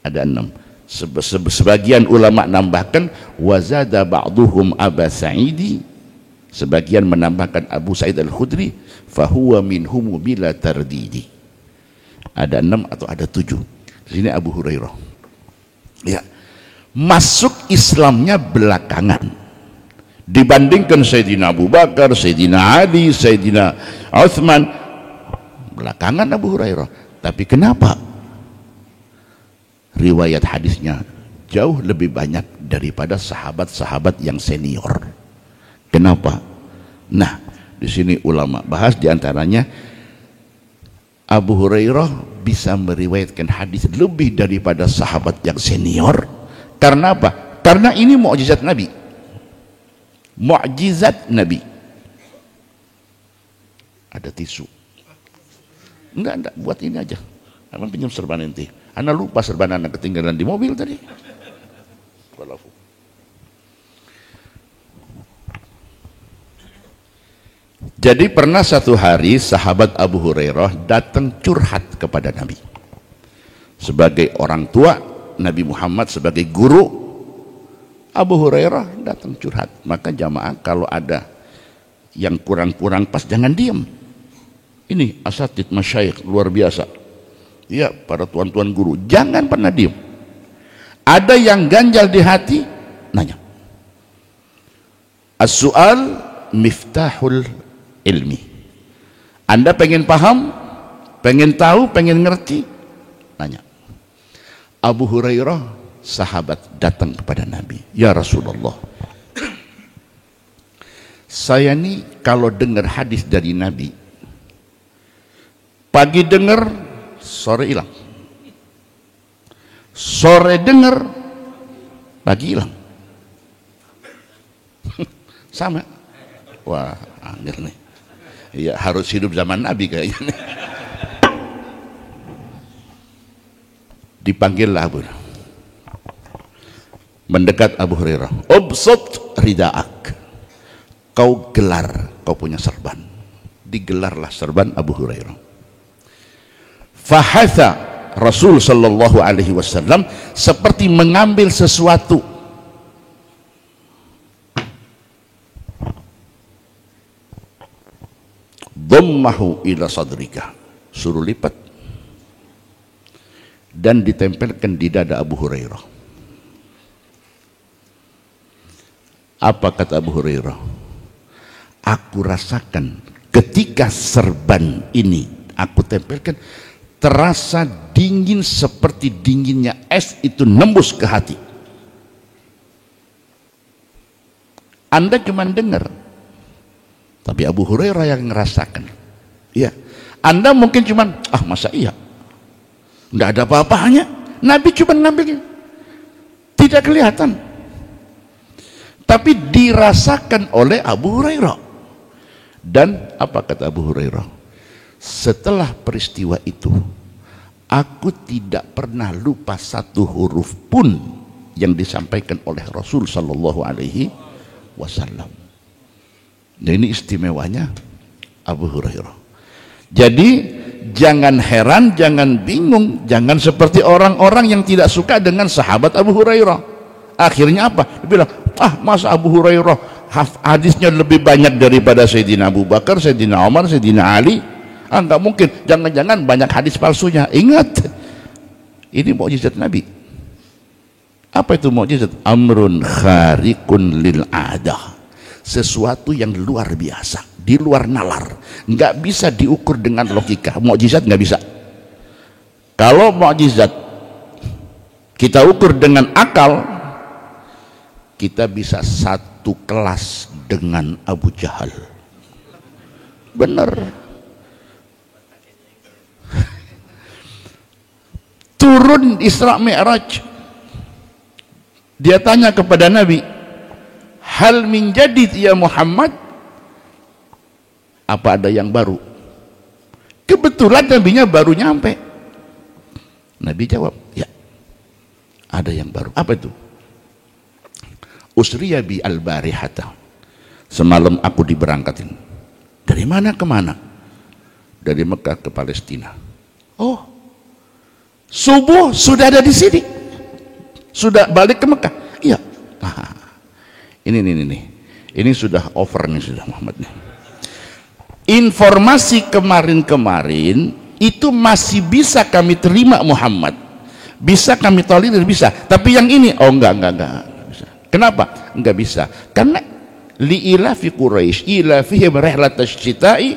Ada 6. Sebagian ulama nambahkan wazada ba'duhum Aba Sa'idi, sebagian menambahkan Abu Sa'id Al-Khudri, fahuwa minhum bila tardidi. Ada 6 atau ada 7. Di sini Abu Hurairah. Ya, masuk Islamnya belakangan dibandingkan Sayyidina Abu Bakar, Sayyidina Ali, Sayyidina Uthman. Belakangan Abu Hurairah. Tapi kenapa riwayat hadisnya jauh lebih banyak daripada sahabat-sahabat yang senior? Kenapa? Nah, di sini ulama bahas, di antaranya Abu Hurairah bisa meriwayatkan hadis lebih daripada sahabat yang senior. Karena apa? Karena ini mukjizat Nabi. Mukjizat Nabi. Ada tisu? Enggak, buat ini aja. Abang pinjam serban ente. Ana lupa serban ana ketinggalan di mobil tadi. Jadi pernah satu hari sahabat Abu Hurairah datang curhat kepada Nabi. Sebagai orang tua, Nabi Muhammad sebagai guru, Abu Hurairah datang curhat. Maka jamaah kalau ada yang kurang-kurang pas, jangan diam. Ini asatid masyayikh luar biasa. Ya, para tuan-tuan guru, jangan pernah diam. Ada yang ganjal di hati, nanya. As-su'al miftahul ilmi. Anda pengen paham, pengen tahu, pengen ngerti, nanya. Abu Hurairah sahabat datang kepada Nabi, ya Rasulullah, saya nih kalau dengar hadis dari Nabi, pagi dengar, sore hilang. Sore dengar, pagi hilang. Sama. Wah, angel nih. Ya harus hidup zaman Nabi kayaknya. Dipanggillah Abu. Mendekat Abu Hurairah. Ubsut ridaak. Kau gelar, kau punya serban. Digelarlah serban Abu Hurairah. Fahatha Rasul sallallahu alaihi wasallam seperti mengambil sesuatu. Dhammahu ila sadrika, suruh lipat dan ditempelkan di dada Abu Hurairah. Apa kata Abu Hurairah? Aku rasakan ketika serban ini aku tempelkan, terasa dingin seperti dinginnya es itu nembus ke hati. Anda cuma dengar, tapi Abu Hurairah yang ngerasakan. Ya, Anda mungkin cuma, masa iya? Nggak ada apa-apanya. Nabi cuma ngambil, tidak kelihatan. Tapi dirasakan oleh Abu Hurairah. Dan apa kata Abu Hurairah? Setelah peristiwa itu, aku tidak pernah lupa satu huruf pun yang disampaikan oleh Rasul sallallahu alaihi wasallam. Nah, ini istimewanya Abu Hurairah. Jadi jangan heran, jangan bingung, jangan seperti orang-orang yang tidak suka dengan sahabat Abu Hurairah. Akhirnya apa? Dia bilang, masa Abu Hurairah hadisnya lebih banyak daripada Sayyidina Abu Bakar, Sayyidina Umar, Sayyidina Ali? Enggak mungkin, jangan-jangan banyak hadis palsunya. Ingat, ini mukjizat Nabi. Apa itu mukjizat? Amrun khariqun lil adah, sesuatu yang luar biasa, di luar nalar, nggak bisa diukur dengan logika. Mukjizat nggak bisa. Kalau mukjizat kita ukur dengan akal, kita bisa satu kelas dengan Abu Jahal. Benar. Turun Isra Mi'raj, dia tanya kepada Nabi, hal min jadid ya Muhammad, apa ada yang baru? Kebetulan Nabinya baru nyampe. Nabi jawab, ya, ada yang baru. Apa itu? Usriya bi al-barihata, semalam aku diberangkatin. Dari mana ke mana? Dari Mekah ke Palestina. Oh, subuh sudah ada di sini, sudah balik ke Mekah. Iya. Ini sudah over nih, sudah Muhammad nih. Informasi kemarin-kemarin itu masih bisa kami terima Muhammad, bisa kami tolerir, bisa. Tapi yang ini, enggak bisa. Kenapa? Enggak bisa. Karena li'ilafi Quraisy ilafihim rihlatasyita'i syita'i.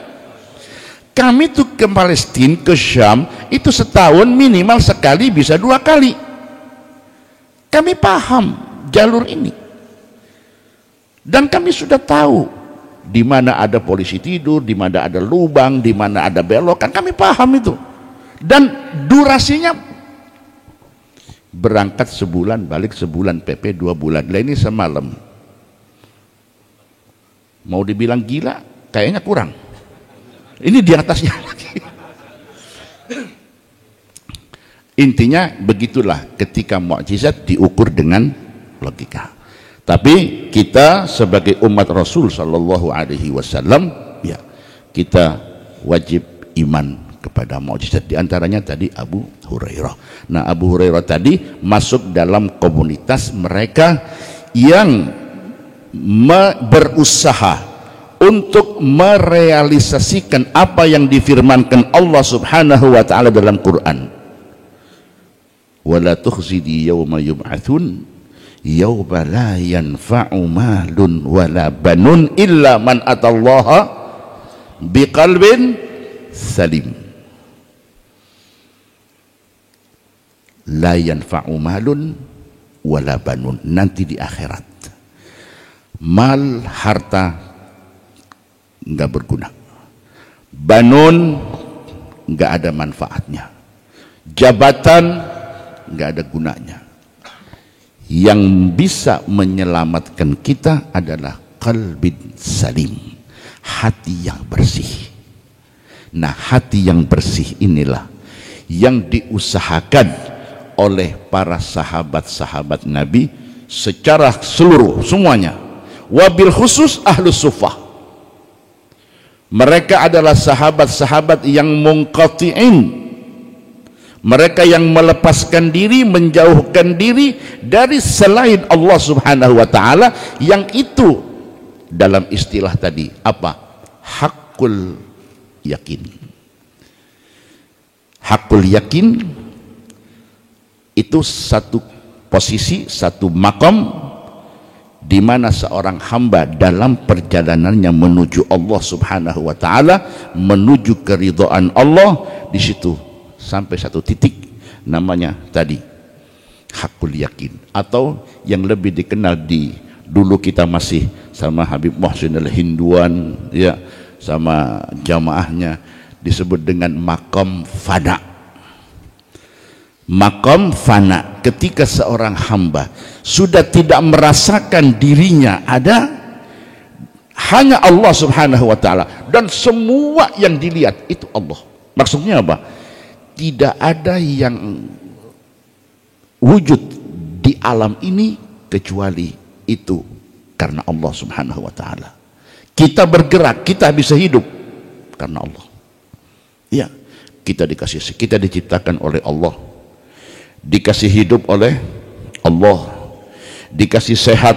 Kami tuh ke Palestina, ke Syam itu setahun minimal sekali, bisa 2 kali. Kami paham jalur ini, dan kami sudah tahu di mana ada polisi tidur, di mana ada lubang, di mana ada belokan. Kami paham itu, dan durasinya berangkat sebulan, balik sebulan, PP 2 bulan. Lah ini semalam, mau dibilang gila kayaknya kurang. Ini di atasnya lagi. Intinya begitulah ketika mukjizat diukur dengan logika. Tapi kita sebagai umat Rasul sallallahu alaihi wasallam, ya, kita wajib iman kepada mukjizat. Di antaranya tadi Abu Hurairah. Nah, Abu Hurairah tadi masuk dalam komunitas mereka yang berusaha untuk merealisasikan apa yang difirmankan Allah Subhanahu wa taala dalam Quran. Wala tukhzini yauma yub'atsun yauma la yanfa'u malun wala banun illa man atallaha biqalbin salim. La yanfa'u malun wala banun, nanti di akhirat mal, harta nggak berguna, banun nggak ada manfaatnya, jabatan nggak ada gunanya, yang bisa menyelamatkan kita adalah qalbin salim, hati yang bersih. Nah, hati yang bersih inilah yang diusahakan oleh para sahabat-sahabat Nabi secara seluruh semuanya, wabil khusus ahlus sufah. Mereka adalah sahabat-sahabat yang munqati'in, mereka yang melepaskan diri, menjauhkan diri dari selain Allah subhanahu wa ta'ala, yang itu dalam istilah tadi apa? Hakul yakin. Hakul yakin itu satu posisi, satu makom di mana seorang hamba dalam perjalanannya menuju Allah subhanahu wa ta'ala, menuju keridhaan Allah, di situ sampai satu titik namanya tadi hakul yakin, atau yang lebih dikenal di dulu kita masih sama Habib Muhsin al-Hinduan ya, sama jamaahnya, disebut dengan makom fana. Makom fana, ketika seorang hamba sudah tidak merasakan dirinya ada, hanya Allah subhanahu wa ta'ala, dan semua yang dilihat itu Allah. Maksudnya apa? Tidak ada yang wujud di alam ini kecuali itu karena Allah subhanahu wa ta'ala. Kita bergerak, kita bisa hidup karena Allah. Ya, kita diciptakan oleh Allah, dikasih hidup oleh Allah, dikasih sehat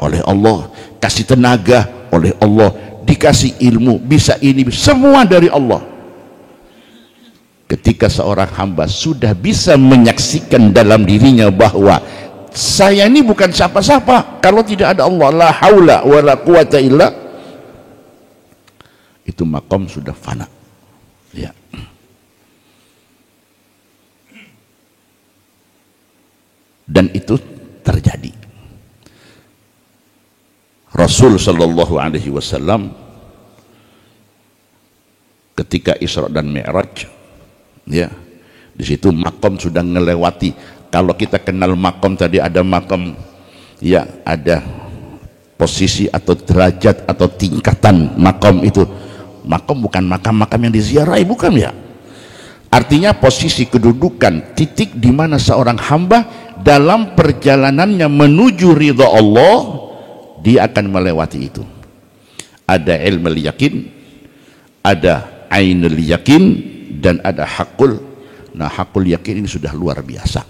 oleh Allah, kasih tenaga oleh Allah, dikasih ilmu, bisa ini, semua dari Allah. Ketika seorang hamba sudah bisa menyaksikan dalam dirinya bahwa saya ini bukan siapa-siapa kalau tidak ada Allah, la haula wa la quwata illa, itu makom sudah fana ya. Dan itu terjadi. Rasul sallallahu alaihi wasallam ketika Isra dan Mi'raj ya, di situ makom sudah ngelewati. Kalau kita kenal makom tadi, ada makom ya, ada posisi atau derajat atau tingkatan makom itu. Makom bukan makam-makam yang diziarahi, bukan ya. Artinya posisi, kedudukan, titik di mana seorang hamba dalam perjalanannya menuju ridha Allah, dia akan melewati itu. Ada ilmul yakin, ada ainul yakin, dan ada hakul. Nah, hakul yakin ini sudah luar biasa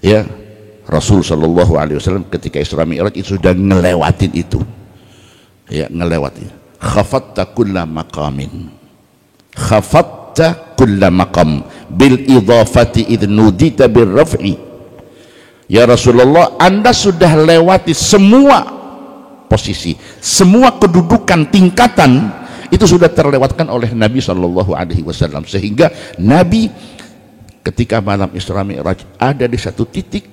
ya. Rasul sallallahu alaihi wasallam ketika Isra Mi'raj itu sudah ngelewatin itu ya, ngelewatin. Khafatta kulla maqamin, khafatta kulla maqam bil idhafati idh nudita bir raf'i. Ya Rasulullah, Anda sudah lewati semua posisi, semua kedudukan, tingkatan, itu sudah terlewatkan oleh Nabi Shallallahu Alaihi Wasallam, sehingga Nabi ketika malam Isra Mi'raj ada di satu titik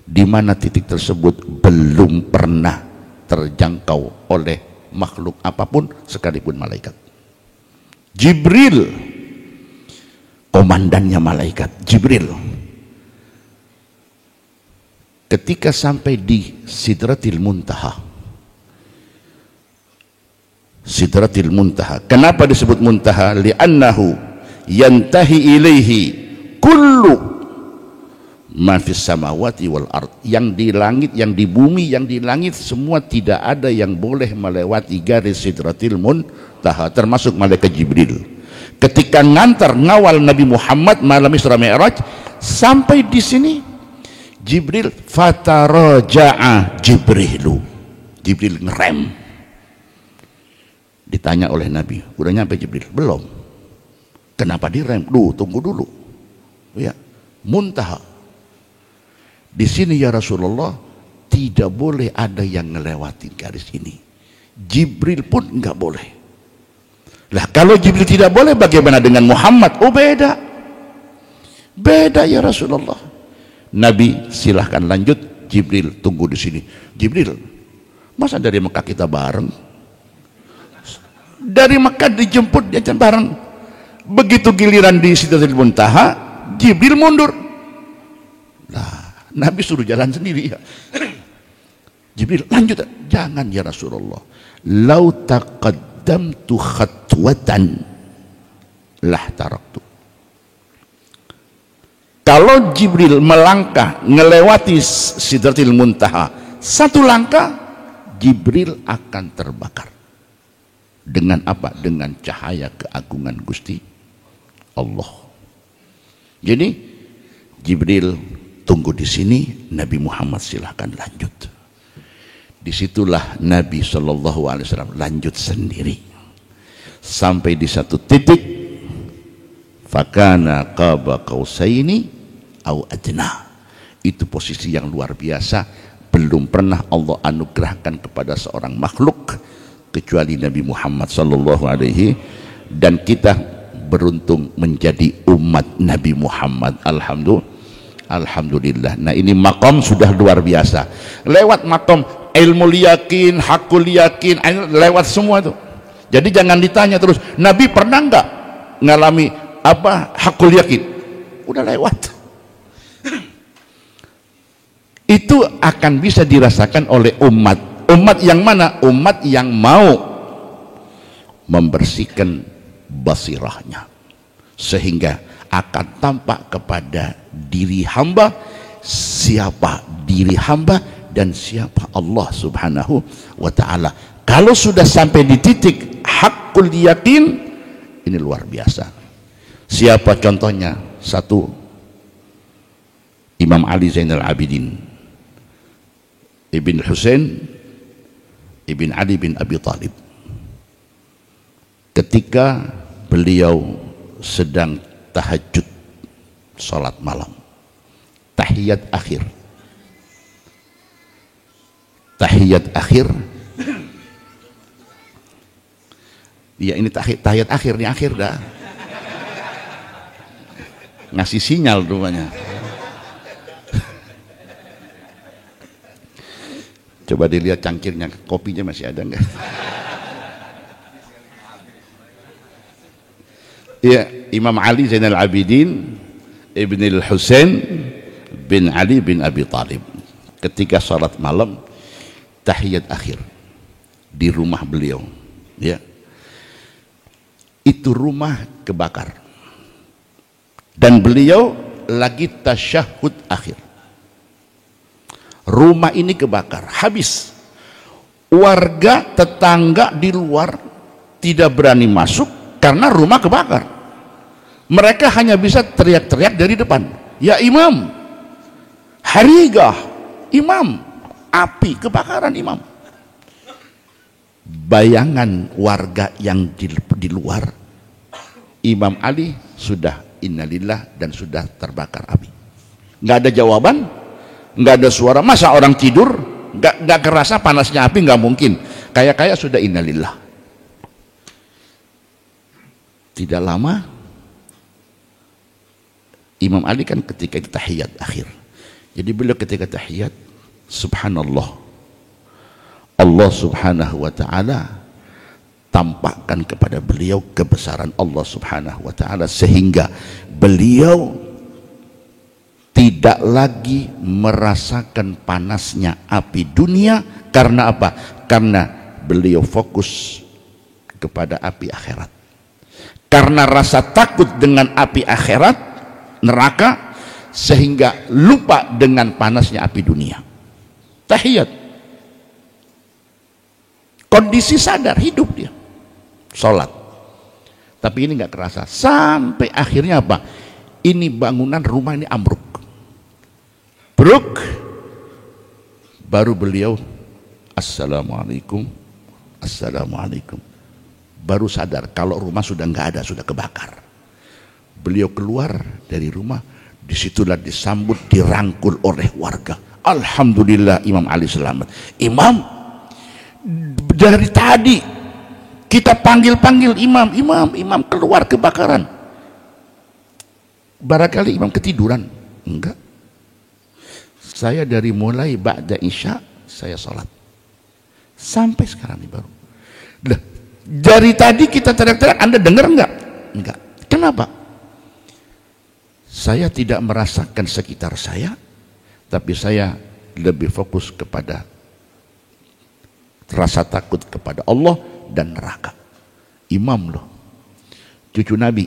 di mana titik tersebut belum pernah terjangkau oleh makhluk apapun sekalipun malaikat. Jibril, komandannya malaikat Jibril, ketika sampai di Sidratil Muntaha. Sidratil Muntaha, kenapa disebut muntaha? Li'annahu yantahi ilaihi kullu ma fis samawati wal ard. Yang di langit, yang di bumi, yang di langit semua, tidak ada yang boleh melewati garis Sidratil Muntaha, termasuk malaikat Jibril. Ketika ngantar ngawal Nabi Muhammad malam Isra Mi'raj sampai di sini, Jibril fataraja'a Jibrilu, Jibril ngerem. Ditanya oleh Nabi, udah nyampe Jibril? Belum. Kenapa direm? Tunggu dulu ya. Muntaha di sini ya Rasulullah, tidak boleh ada yang ngelewati garis ini. Jibril pun nggak boleh. Lah kalau Jibril tidak boleh, bagaimana dengan Muhammad? Oh beda, beda ya Rasulullah. Nabi silahkan lanjut, Jibril tunggu di sini. Jibril, masa dari Mekah kita bareng? Dari Mekah dijemput dia bareng. Begitu giliran di Sidratil Muntaha, Jibril mundur. Nah, Nabi suruh jalan sendiri ya. Jibril lanjut, jangan ya Rasulullah, lau taqaddamtu khatwatan lah taraktu. Kalau Jibril melangkah ngelewati Sidratil Muntaha satu langkah, Jibril akan terbakar. Dengan apa? Dengan cahaya keagungan Gusti Allah. Jadi Jibril tunggu di sini, Nabi Muhammad silahkan lanjut. Disitulah Nabi SAW lanjut sendiri sampai di satu titik, fakana qaba qausaini au adna. Itu posisi yang luar biasa, belum pernah Allah anugerahkan kepada seorang makhluk kecuali Nabi Muhammad SAW. Dan kita beruntung menjadi umat Nabi Muhammad. Alhamdulillah. Nah, ini makom sudah luar biasa. Lewat makom ilmu yakin, hakul yakin, lewat semua itu. Jadi jangan ditanya terus, Nabi pernah enggak ngalami apa hakul yakin? Udah lewat. Itu akan bisa dirasakan oleh umat. Umat yang mana? Umat yang mau membersihkan basirahnya, sehingga akan tampak kepada diri hamba siapa diri hamba dan siapa Allah Subhanahu wa ta'ala. Kalau sudah sampai di titik hakul yakin, ini luar biasa. Siapa contohnya? Satu, Imam Ali Zainal Abidin Ibn Husain Ibn Ali bin Abi Talib. Ketika beliau sedang tahajud, salat malam, tahiyat akhir, ya ini tahiyat akhir, ini akhir dah, ngasih sinyal rupanya. Coba dilihat cangkirnya, kopinya masih ada enggak? Ya, Imam Ali Zainal Abidin Ibn al-Husain bin Ali bin Abi Talib ketika salat malam tahiyat akhir di rumah beliau, ya, itu rumah kebakar dan beliau lagi tasyahud akhir. Rumah ini kebakar habis. Warga tetangga di luar tidak berani masuk karena rumah kebakar. Mereka hanya bisa teriak-teriak dari depan, ya Imam, harigah, Imam, api, kebakaran Imam. Bayangan warga yang di luar, Imam Ali sudah innalillah dan sudah terbakar api. Nggak ada jawaban, nggak ada suara. Masa orang tidur nggak kerasa panasnya api? Nggak mungkin. Kayak sudah innalillah. Tidak lama Imam Ali kan ketika itu tahiyat akhir. Jadi beliau ketika tahiyat, subhanallah, Allah Subhanahu wa ta'ala tampakkan kepada beliau kebesaran Allah Subhanahu wa ta'ala, sehingga beliau tidak lagi merasakan panasnya api dunia. Karena apa? Karena beliau fokus kepada api akhirat. Karena rasa takut dengan api akhirat, neraka, sehingga lupa dengan panasnya api dunia. Tahiyat, kondisi sadar, hidup dia, sholat, tapi ini nggak kerasa sampai akhirnya apa? Ini bangunan rumah ini ambruk, baru beliau assalamualaikum, assalamualaikum, baru sadar kalau rumah sudah nggak ada, sudah kebakar. Beliau keluar dari rumah, disitulah disambut, dirangkul oleh warga. Alhamdulillah, Imam Ali selamat. Imam, dari tadi kita panggil-panggil Imam, Imam keluar kebakaran. Barangkali Imam ketiduran. Enggak, saya dari mulai ba'da isya saya sholat sampai sekarang ini baru. Dari tadi kita teriak-teriak, Anda dengar enggak? Enggak. Kenapa? Saya tidak merasakan sekitar saya, tapi saya lebih fokus kepada rasa takut kepada Allah dan neraka. Imam loh, cucu Nabi,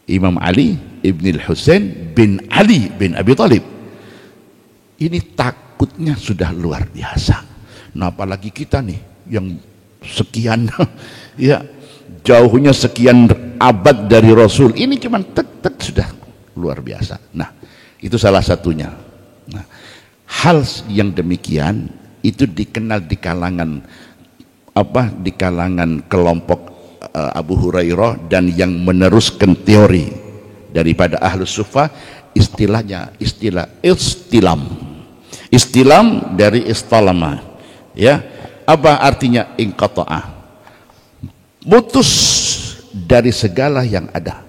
Imam Ali ibn al-Husain bin Ali bin Abi Thalib. Ini takutnya sudah luar biasa. Nah apalagi kita nih yang sekian ya, jauhnya sekian abad dari Rasul, ini cuman tek sudah luar biasa. Nah itu salah satunya. Nah, hal yang demikian itu dikenal di kalangan di kalangan kelompok Abu Hurairah dan yang meneruskan teori daripada Ahlus Sufa, istilahnya istilah istilam dari istalama, ya. Apa artinya? Inqata'ah, putus dari segala yang ada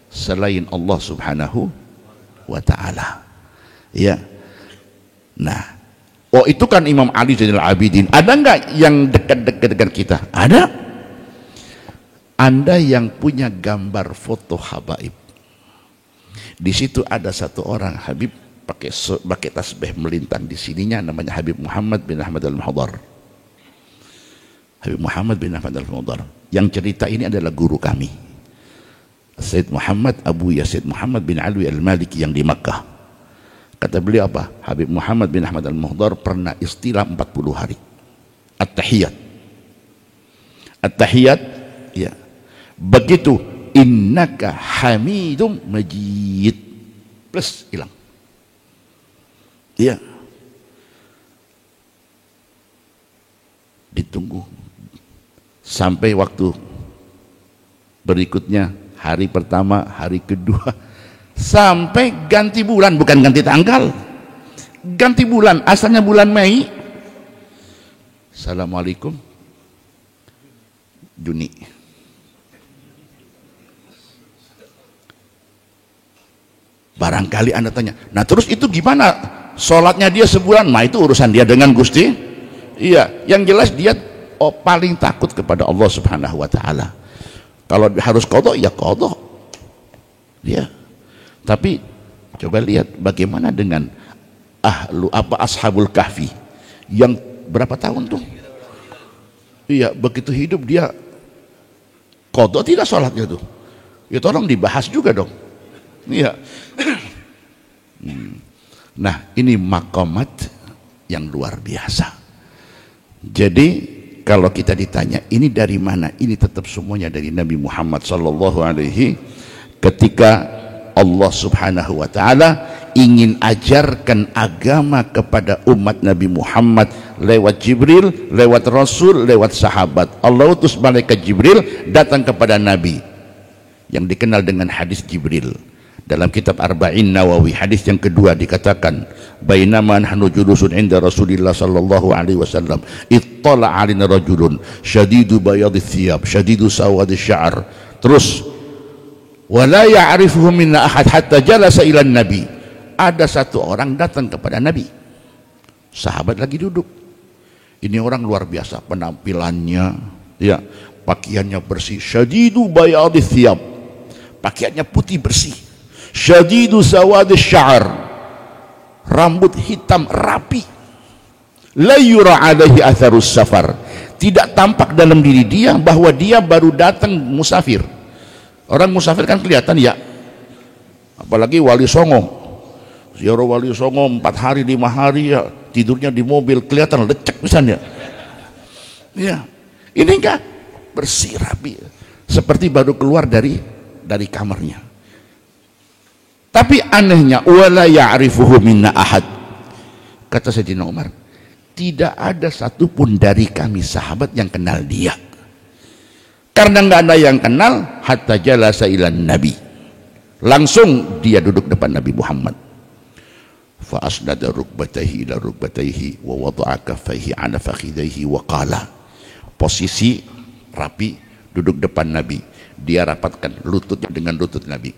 selain Allah Subhanahu wa ta'ala, ya. Nah, oh itu kan Imam Ali Zainal Abidin. Ada enggak yang dekat-dekat dengan kita? Ada. Anda yang punya gambar foto habaib, di situ ada satu orang Habib pakai tasbih melintang di sininya, namanya Habib Muhammad bin Ahmad al-Muhdar. Habib Muhammad bin Ahmad al-Muhdar. Yang cerita ini adalah guru kami, Sayyid Muhammad Abu Yazid Muhammad bin Alwi al-Maliki yang di Makkah. Kata beliau apa? Habib Muhammad bin Ahmad al-Muhdar pernah istilah 40 hari at-tahiyat. At-tahiyat, ya. Begitu innaka hamidum majid plus hilang, ya. Ditunggu sampai waktu berikutnya, hari pertama, hari kedua, sampai ganti bulan, bukan ganti tanggal, ganti bulan, asalnya bulan Mei. Assalamualaikum, Juni. Barangkali Anda tanya, nah terus itu gimana sholatnya dia sebulan? Nah itu urusan dia dengan Gusti. Iya, yang jelas dia paling takut kepada Allah Subhanahu wa ta'ala. Kalau harus qadha, ya qadha, ya. Tapi coba lihat bagaimana dengan ashabul kahfi yang berapa tahun tuh? Iya, begitu hidup dia qadha tidak sholatnya tuh. Ya tolong dibahas juga dong. Iya. Nah, ini maqamat yang luar biasa. Jadi kalau kita ditanya ini dari mana? Ini tetap semuanya dari Nabi Muhammad sallallahu alaihi, ketika Allah Subhanahu wa ta'ala ingin ajarkan agama kepada umat Nabi Muhammad lewat Jibril, lewat Rasul, lewat sahabat. Allah utus malaikat Jibril datang kepada Nabi yang dikenal dengan hadis Jibril. Dalam kitab Arba'in Nawawi, hadis yang kedua dikatakan, bainama nahnu julusun inda Rasulillah sallallahu alaihi wasallam ittala 'alaina rajulun syadidu bayadhi thiyab syadidu sawadi sya'r. Terus wala ya'rifuhu minna ahad hatta jalasa ila nabi. Ada satu orang datang kepada Nabi, sahabat lagi duduk. Ini orang luar biasa penampilannya, ya, pakaiannya bersih, syadidu bayadhi thiyab, pakaiannya putih bersih, syadidu sawadi sya'r, rambut hitam rapi, la yura alaihi atharus safar, tidak tampak dalam diri dia bahwa dia baru datang musafir. Orang musafir kan kelihatan ya, apalagi wali songo, ziarah wali songo 4 hari 5 hari ya, tidurnya di mobil kelihatan lecek misalnya, ya. Ini enggak, bersih rapi seperti baru keluar dari kamarnya. Tapi anehnya wala ya'rifuhu minna ahad, kata Sayyidina Umar, tidak ada satupun dari kami sahabat yang kenal dia. Karena nggak ada yang kenal, hatta jalasa ilan nabi, langsung dia duduk depan Nabi Muhammad. Fa asnada rukbatayhi ila rukbatayhi wa wada'a kaffayhi ala fakhidayhi wa qala, posisi rapi duduk depan Nabi, dia rapatkan lututnya dengan lutut Nabi,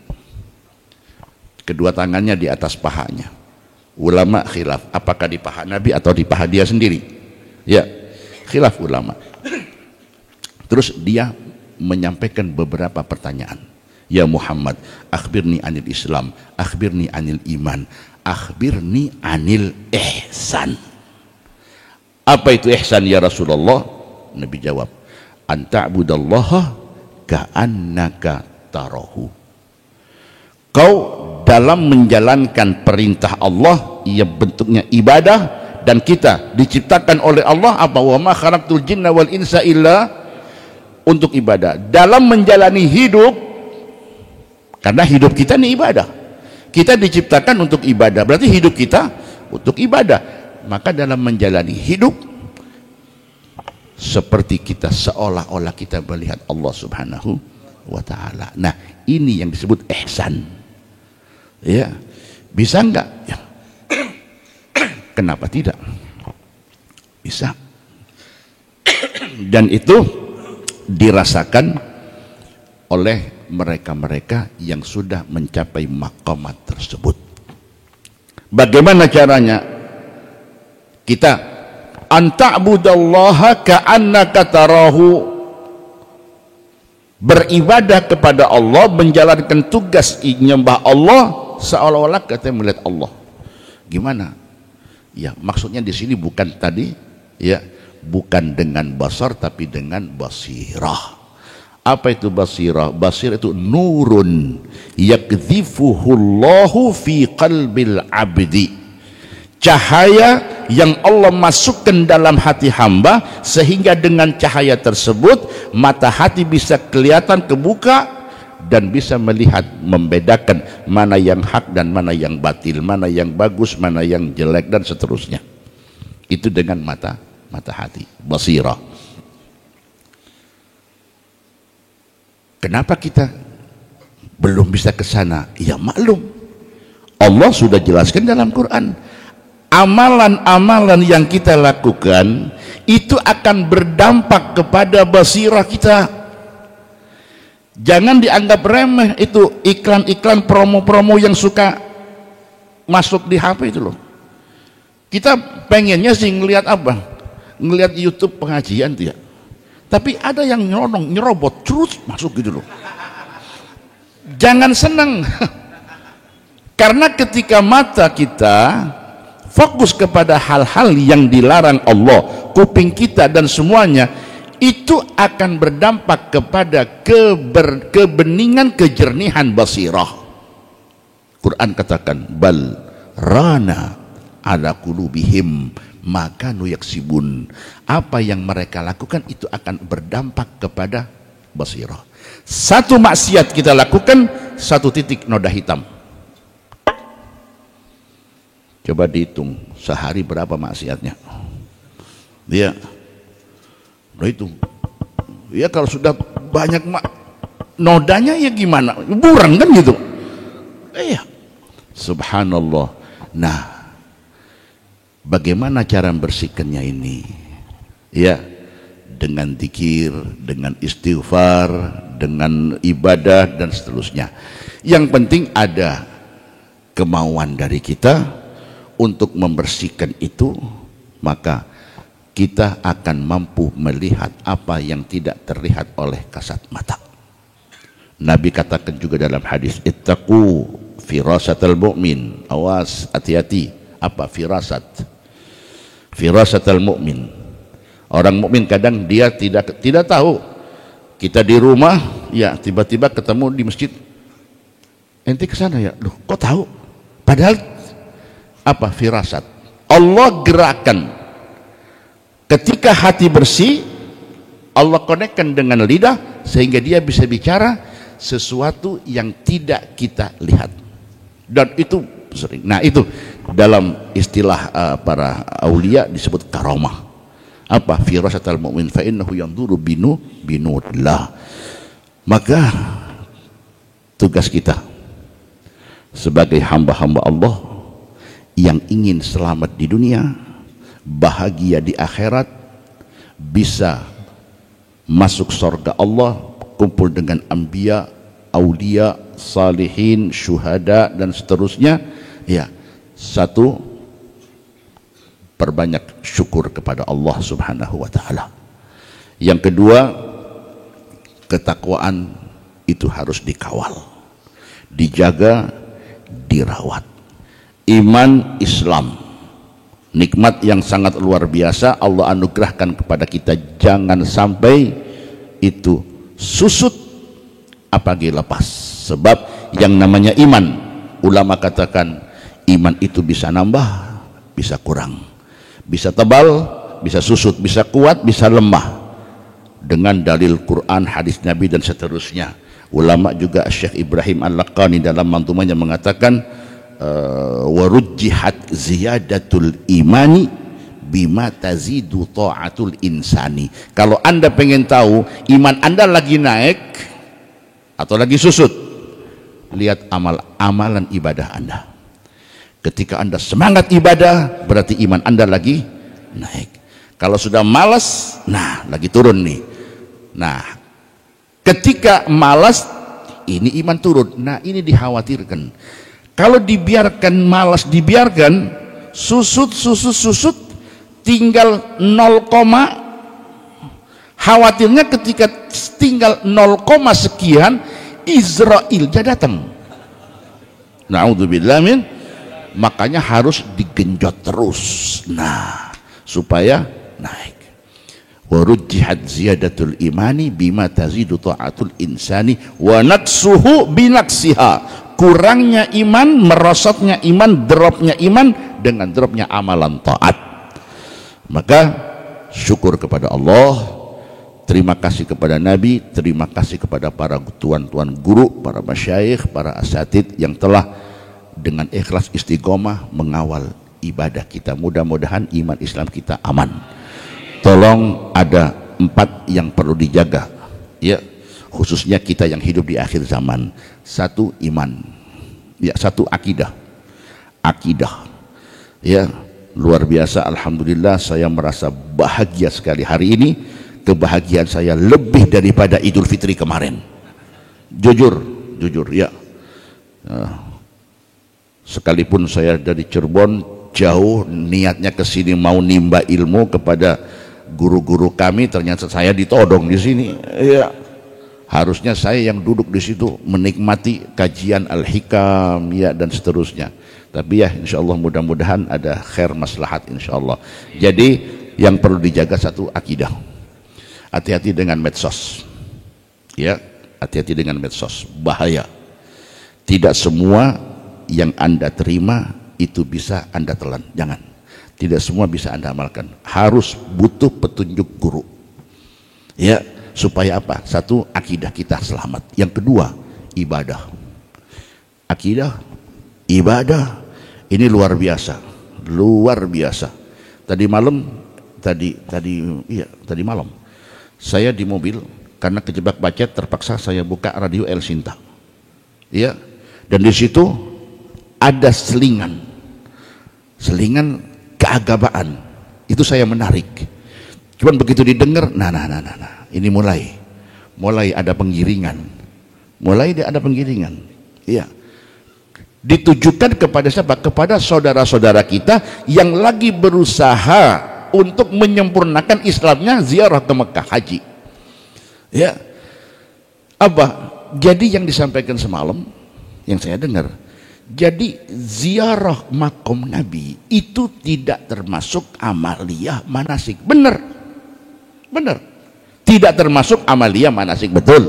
kedua tangannya di atas pahanya. Ulama khilaf apakah di paha Nabi atau di paha dia sendiri, ya, khilaf ulama. Terus dia menyampaikan beberapa pertanyaan. Ya Muhammad, akhbirni anil Islam, akhbirni anil iman, akhbirni anil ihsan. Apa itu ihsan ya Rasulullah? Nabi jawab, anta'budallaha ka'annaka tarahu. Kau dalam menjalankan perintah Allah yang bentuknya ibadah, dan kita diciptakan oleh Allah apa? Wa ma khalaqtul jinna wal insa illa untuk ibadah. Dalam menjalani hidup, karena hidup kita ini ibadah. Kita diciptakan untuk ibadah, berarti hidup kita untuk ibadah. Maka dalam menjalani hidup seperti kita seolah-olah kita melihat Allah Subhanahu wa ta'ala. Nah, ini yang disebut ihsan. Ya, bisa enggak? Ya. Kenapa tidak? Bisa. Dan itu dirasakan oleh mereka-mereka yang sudah mencapai maqamat tersebut. Bagaimana caranya? Kita anta'budallaha ka'annaka tarahu, beribadah kepada Allah, menjalankan tugas menyembah Allah seolah-olah kita melihat Allah. Gimana? Ya, maksudnya di sini bukan tadi ya, bukan dengan basar tapi dengan basirah. Apa itu basirah? Basirah itu nurun yakdhifuhullahu fi qalbil abdi, cahaya yang Allah masukkan dalam hati hamba, sehingga dengan cahaya tersebut mata hati bisa kelihatan kebuka dan bisa melihat, membedakan mana yang hak dan mana yang batil, mana yang bagus, mana yang jelek, dan seterusnya. Itu dengan mata hati, basirah. Kenapa kita belum bisa ke sana? Ya maklum, Allah sudah jelaskan dalam Quran, amalan-amalan yang kita lakukan itu akan berdampak kepada basirah kita. Jangan dianggap remeh itu iklan-iklan promo-promo yang suka masuk di HP itu loh. Kita pengennya sih ngelihat apa? Ngelihat YouTube pengajian tuh ya. Tapi ada yang nyerobot terus masuk gitu loh. Jangan senang. Karena ketika mata kita fokus kepada hal-hal yang dilarang Allah, kuping kita dan semuanya itu akan berdampak kepada kebeningan, kejernihan basirah. Quran katakan, bal rana ala qulubihim maka nuyaksibun. Apa yang mereka lakukan itu akan berdampak kepada basirah. Satu maksiat kita lakukan, satu titik noda hitam. Coba dihitung sehari berapa maksiatnya. Dia itu ya, kalau sudah banyak nodanya ya gimana, buram kan gitu. Iya, subhanallah. Nah, bagaimana cara membersihkannya ini? Ya, dengan zikir, dengan istighfar, dengan ibadah dan seterusnya. Yang penting ada kemauan dari kita untuk membersihkan itu, maka kita akan mampu melihat apa yang tidak terlihat oleh kasat mata. Nabi katakan juga dalam hadis, ittaqu firasatal mu'min. Awas, hati-hati. Apa firasat? Firasatal mu'min. Orang mukmin kadang dia tidak tahu. Kita di rumah, ya tiba-tiba ketemu di masjid. Ente ke sana ya? Loh, kok tahu? Padahal apa? Firasat. Allah gerakan. Ketika hati bersih, Allah konekkan dengan lidah sehingga dia bisa bicara sesuatu yang tidak kita lihat. Dan itu sering. Nah, itu dalam istilah para aulia disebut karamah. Apa? Firasatul mu'min fa innahu yanzuru binurillah. Maka tugas kita sebagai hamba-hamba Allah yang ingin selamat di dunia, bahagia di akhirat, bisa masuk surga Allah, kumpul dengan anbiya, aulia, salihin, syuhada dan seterusnya. Ya, satu, perbanyak syukur kepada Allah Subhanahu wa ta'ala. Yang kedua, ketakwaan itu harus dikawal, dijaga, dirawat. iman Islam, nikmat yang sangat luar biasa Allah anugerahkan kepada kita. Jangan sampai itu susut apalagi lepas. Sebab yang namanya iman, ulama katakan iman itu bisa nambah, bisa kurang, bisa tebal, bisa susut, bisa kuat, bisa lemah, dengan dalil Quran, hadis Nabi dan seterusnya. Ulama juga Syekh Ibrahim Al-Laqani dalam mantumanya mengatakan warujjihat ziyadatul imani bima tazidu ta'atul insani. Kalau Anda pengen tahu iman Anda lagi naik atau lagi susut, lihat amalan ibadah Anda. Ketika Anda semangat ibadah, berarti iman Anda lagi naik. Kalau sudah malas, nah lagi turun nih. Nah, ketika malas, ini iman turun. Nah, ini dikhawatirkan. Kalau dibiarkan malas, dibiarkan susut, tinggal 0, khawatirnya ketika tinggal 0, sekian, Israel dia datang. Na'udzubillah min. Makanya harus digenjot terus. Nah, supaya naik. Warujjihat ziyadatul imani bima tazidu ta'atul insani wa naqsuhu binaksiha. Kurangnya iman, merosotnya iman, dropnya iman dengan dropnya amalan taat. Maka syukur kepada Allah, terima kasih kepada Nabi, terima kasih kepada para tuan-tuan guru, para masyayikh, para asatid yang telah dengan ikhlas istiqomah mengawal ibadah kita. Mudah-mudahan iman Islam kita aman. Tolong, ada 4 yang perlu dijaga, ya, khususnya kita yang hidup di akhir zaman. 1, iman, ya. 1, akidah, ya, luar biasa. Alhamdulillah, saya merasa bahagia sekali hari ini. Kebahagiaan saya lebih daripada Idul Fitri kemarin. Jujur, ya. Sekalipun saya dari Cirebon jauh, niatnya ke sini mau nimba ilmu kepada guru-guru kami, ternyata saya ditodong di sini. Ya, harusnya saya yang duduk di situ menikmati kajian Al-Hikam, ya, dan seterusnya. Tapi ya, insya Allah mudah-mudahan ada khair maslahat insya Allah. Jadi yang perlu dijaga 1, akidah. Hati-hati dengan medsos, ya, hati-hati dengan medsos, bahaya. Tidak semua yang Anda terima itu bisa Anda telan, jangan. Tidak semua bisa Anda amalkan, harus butuh petunjuk guru, ya, supaya apa? 1, akidah kita selamat. Yang kedua, ibadah. Akidah, ibadah ini luar biasa, luar biasa. Tadi malam saya di mobil karena kejebak macet, terpaksa saya buka radio El Sinta, ya, dan di situ ada selingan keagamaan. Itu saya menarik. Cuman begitu didengar, nah, ini mulai ada penggiringan. Iya. Ditujukan kepada siapa? Kepada saudara-saudara kita yang lagi berusaha untuk menyempurnakan Islamnya, ziarah ke Mekah, haji. Ya. Apa? Jadi yang disampaikan semalam, yang saya dengar, jadi ziarah makom Nabi itu tidak termasuk amaliyah manasik. Benar, tidak termasuk amaliyah manasik, betul.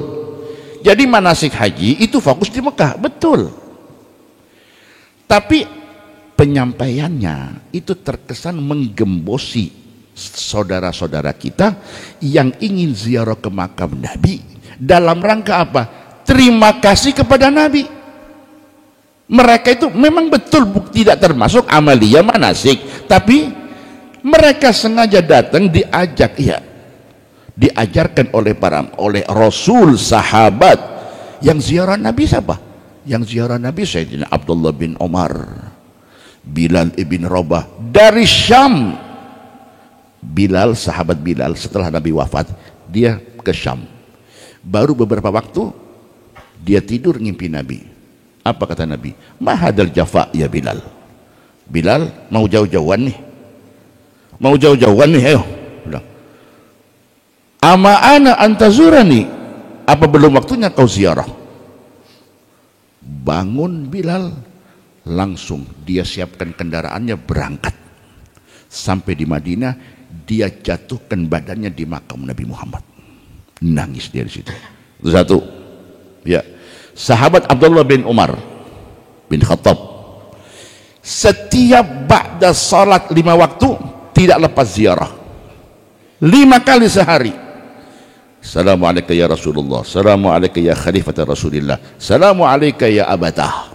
Jadi manasik haji itu fokus di Mekah, betul. Tapi penyampaiannya itu terkesan menggembosi saudara-saudara kita yang ingin ziarah ke makam Nabi dalam rangka apa? Terima kasih kepada Nabi. Mereka itu memang betul tidak termasuk amaliyah manasik, tapi mereka sengaja datang diajak, ya, diajarkan oleh Rasul, sahabat. Yang ziarah Nabi siapa? Yang ziarah Nabi Sayyidina Abdullah bin Umar, Bilal ibn Rabah dari Syam. Bilal, sahabat Bilal, setelah Nabi wafat dia ke Syam. Baru beberapa waktu dia tidur ngimpi Nabi. Apa kata Nabi? Mahadal jafa ya Bilal. Bilal, mau jauh-jauhan nih. Ayo. Bilang, ama ana antazurani. Apa belum waktunya kau ziarah? Bangun Bilal, langsung dia siapkan kendaraannya berangkat. Sampai di Madinah dia jatuhkan badannya di makam Nabi Muhammad, nangis dia di situ. Itu satu. Ya, sahabat Abdullah bin Umar bin Khattab setiap ba'da salat 5 waktu tidak lepas ziarah 5 kali sehari. Assalamualaikum ya Rasulullah, Assalamualaikum ya Khalifata Rasulillah, Assalamualaikum ya Abatah.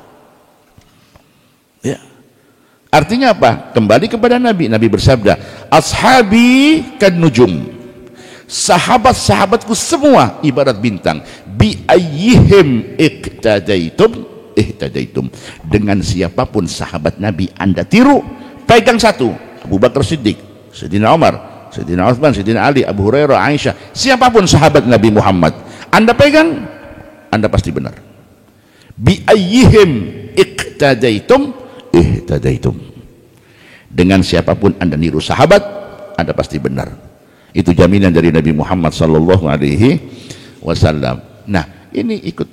Ya, artinya apa? Kembali kepada Nabi. Nabi bersabda, ashabi kan nujum, sahabat-sahabatku semua ibarat bintang. Bi ayyihim iqtadaitum ihtadaitum, dengan siapapun sahabat Nabi Anda tiru, pegang satu. Abu Bakar Siddiq, Sayyidina Umar, Sayyidina Uthman, Sayyidina Ali, Abu Hurairah, Aisyah, siapapun sahabat Nabi Muhammad Anda pegang, Anda pasti benar. Bi ayyihim iqtadaitum ihtadaitum, dengan siapapun Anda niru sahabat, Anda pasti benar. Itu jaminan dari Nabi Muhammad sallallahu alaihi wasallam. Nah, ini ikut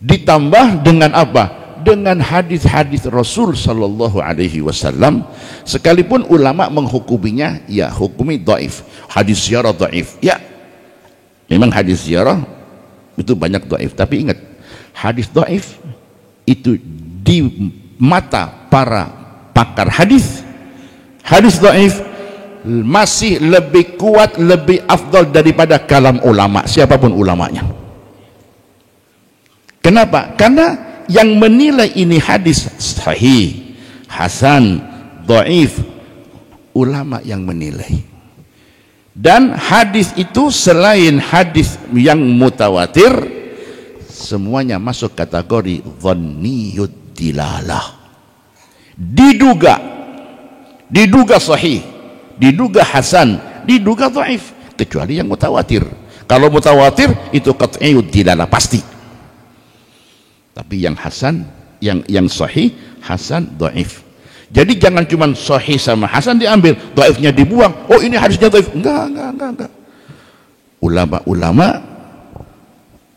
ditambah dengan apa? Dengan hadis-hadis Rasul sallallahu alaihi wasallam, sekalipun ulama menghukuminya ya hukumi dhaif. Hadis ziarah dhaif. Ya, memang hadis ziarah itu banyak dhaif, tapi ingat, hadis dhaif itu di mata para pakar hadis, hadis dhaif masih lebih kuat, lebih afdal daripada kalam ulama, siapapun ulamanya. Kenapa? Karena yang menilai ini hadis sahih, hasan, dhaif, ulama yang menilai. Dan hadis itu selain hadis yang mutawatir, semuanya masuk kategori dhanniyud dilalah. Diduga sahih, diduga hasan, diduga dhaif, kecuali yang mutawatir. Kalau mutawatir itu qat'iyud dilalah, pasti. Tapi yang hasan, yang sahih, hasan, dhaif. Jadi jangan cuma sahih sama hasan diambil, dhaifnya dibuang. Oh, ini hadisnya dhaif. Enggak. Ulama-ulama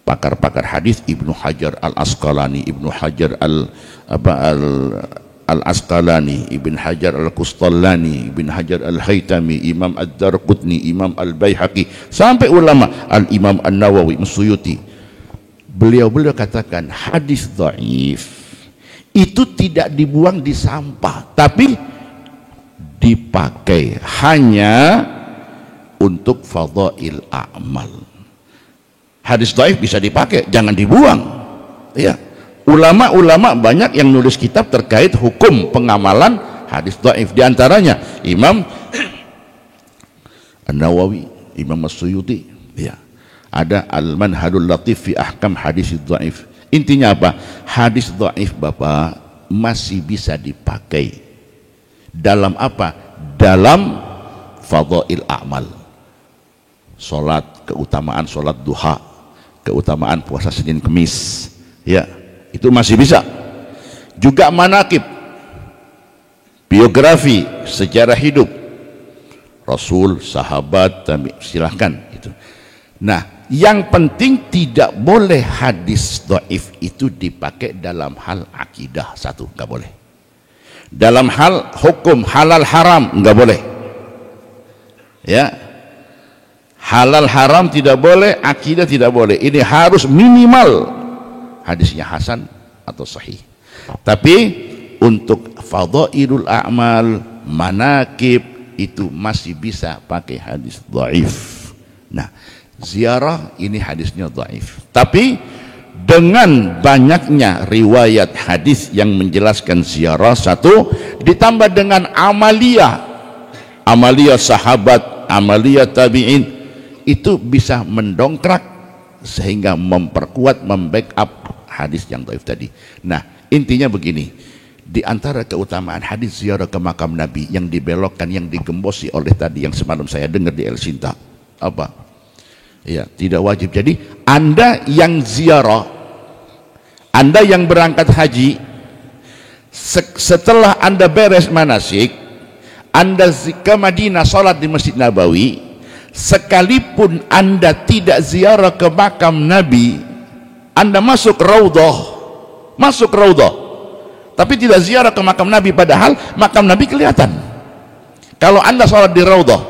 pakar-pakar hadis, Ibnu Hajar Al-Asqalani, Ibnu Hajar Al-Asqalani, Ibn Hajar Al-Qustallani, Ibn Hajar Al-Haytami, Imam Ad-Darqutni, Imam Al-Baihaqi, sampai ulama Al-Imam An-Nawawi, Suyuti, beliau katakan hadis dhaif itu tidak dibuang di sampah, tapi dipakai hanya untuk fadhail a'mal. Hadis dhaif bisa dipakai, jangan dibuang. Ya, ulama-ulama banyak yang nulis kitab terkait hukum pengamalan hadis dhaif. Di antaranya Imam An-Nawawi, Imam As-Suyuti, ya. Ada Al-Manhalul Latif fi Ahkam Hadis Dhaif. Intinya apa? Hadis dhaif Bapak masih bisa dipakai dalam apa? Dalam fadhail a'mal. Salat, keutamaan salat duha, keutamaan puasa Senin Kemis, ya, itu masih bisa. Juga manaqib, biografi, sejarah hidup Rasul, sahabat, silahkan itu. Nah, yang penting tidak boleh hadis dhaif itu dipakai dalam hal akidah, satu, nggak boleh. Dalam hal hukum halal haram nggak boleh. Ya, halal haram tidak boleh, akidah tidak boleh. Ini harus minimal hadisnya hasan atau sahih. Tapi untuk fadhailul a'mal, manaqib, itu masih bisa pakai hadis dhaif. Nah, ziarah ini hadisnya dhaif, tapi dengan banyaknya riwayat hadis yang menjelaskan ziarah, satu, ditambah dengan amaliyah sahabat, amaliyah tabi'in, itu bisa mendongkrak sehingga memperkuat, membackup hadis yang dhaif tadi. Nah, intinya begini, di antara keutamaan hadis ziarah ke makam Nabi yang dibelokkan, yang digembosi oleh tadi yang semalam saya dengar di El Sinta, apa? Ya, tidak wajib. Jadi Anda yang ziarah, Anda yang berangkat haji, setelah Anda beres manasik, Anda ke Madinah salat di Masjid Nabawi, sekalipun Anda tidak ziarah ke makam Nabi, Anda masuk raudhah, tapi tidak ziarah ke makam Nabi, padahal makam Nabi kelihatan. Kalau Anda sholat di Raudhah,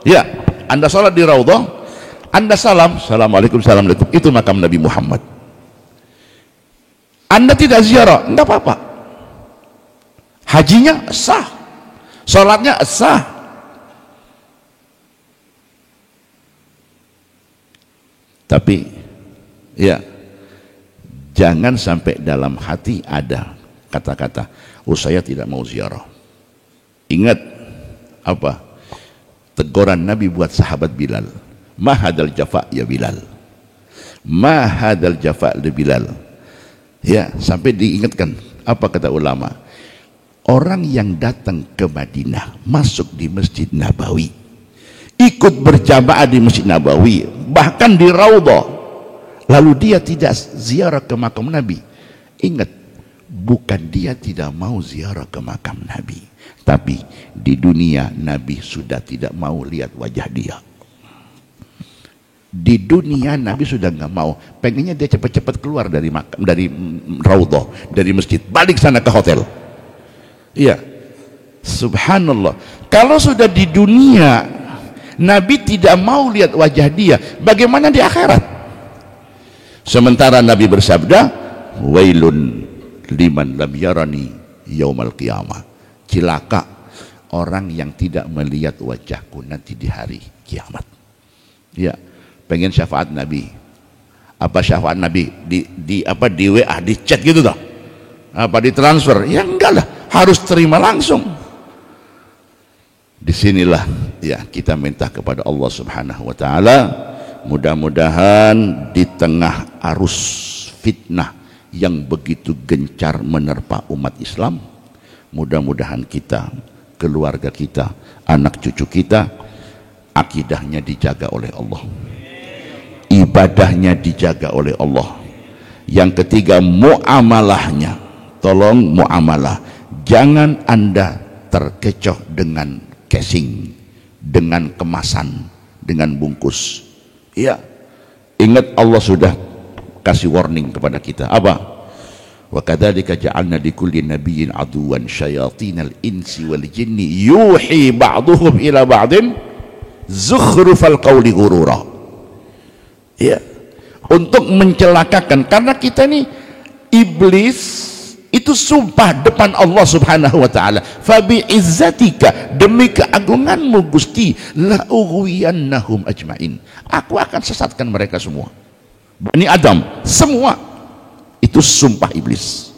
ya, Anda sholat di Raudhah, Anda salam, assalamualaikum, assalamualaikum, itu makam Nabi Muhammad. Anda tidak ziarah, enggak apa-apa. Hajinya sah, sholatnya sah. Tapi ya, jangan sampai dalam hati ada kata-kata, oh saya tidak mau ziarah. Ingat apa teguran Nabi buat sahabat Bilal, ma hadzal jafa ya Bilal, ma hadzal jafa ya Bilal. Ya, sampai diingatkan apa kata ulama, orang yang datang ke Madinah, masuk di Masjid Nabawi, ikut berjamaah di Masjid Nabawi, bahkan di Raudhah, lalu dia tidak ziarah ke makam Nabi, ingat, bukan dia tidak mau ziarah ke makam Nabi, tapi di dunia Nabi sudah tidak mau lihat wajah dia. Di dunia Nabi sudah nggak mau, pengennya dia cepat-cepat keluar dari makam, dari Raudhah, dari masjid, balik sana ke hotel. Iya, subhanallah. Kalau sudah di dunia Nabi tidak mau lihat wajah dia, bagaimana di akhirat? Sementara Nabi bersabda, wailun liman lam yarani yaumal qiyamah, cilaka orang yang tidak melihat wajahku nanti di hari kiamat. Ya, pengen syafaat Nabi, apa syafaat Nabi di WA, di chat gitu toh, apa di transfer? Ya enggak lah, harus terima langsung. Disinilah ya kita minta kepada Allah Subhanahu wa taala, mudah-mudahan di tengah arus fitnah yang begitu gencar menerpa umat Islam, mudah-mudahan kita, keluarga kita, anak cucu kita, akidahnya dijaga oleh Allah, ibadahnya dijaga oleh Allah. Yang ketiga, muamalahnya, tolong muamalah, jangan Anda terkecoh dengan casing, dengan kemasan, dengan bungkus. Ya, ingat Allah sudah kasih warning kepada kita, apa? Wa kadzalika ja'alna likulli nabiyyin aduwan syayatinal insi wal jinni yuhi ba'dhum ila ba'din zukhrufal qawli ghurura. Ya, untuk mencelakakan, karena kita ini iblis itu sumpah depan Allah Subhanahu wa taala, fa bi izzatika, demi keagunganmu Gusti, la ughwiyannahum ajmain, aku akan sesatkan mereka semua, Bani Adam semua. Itu sumpah iblis.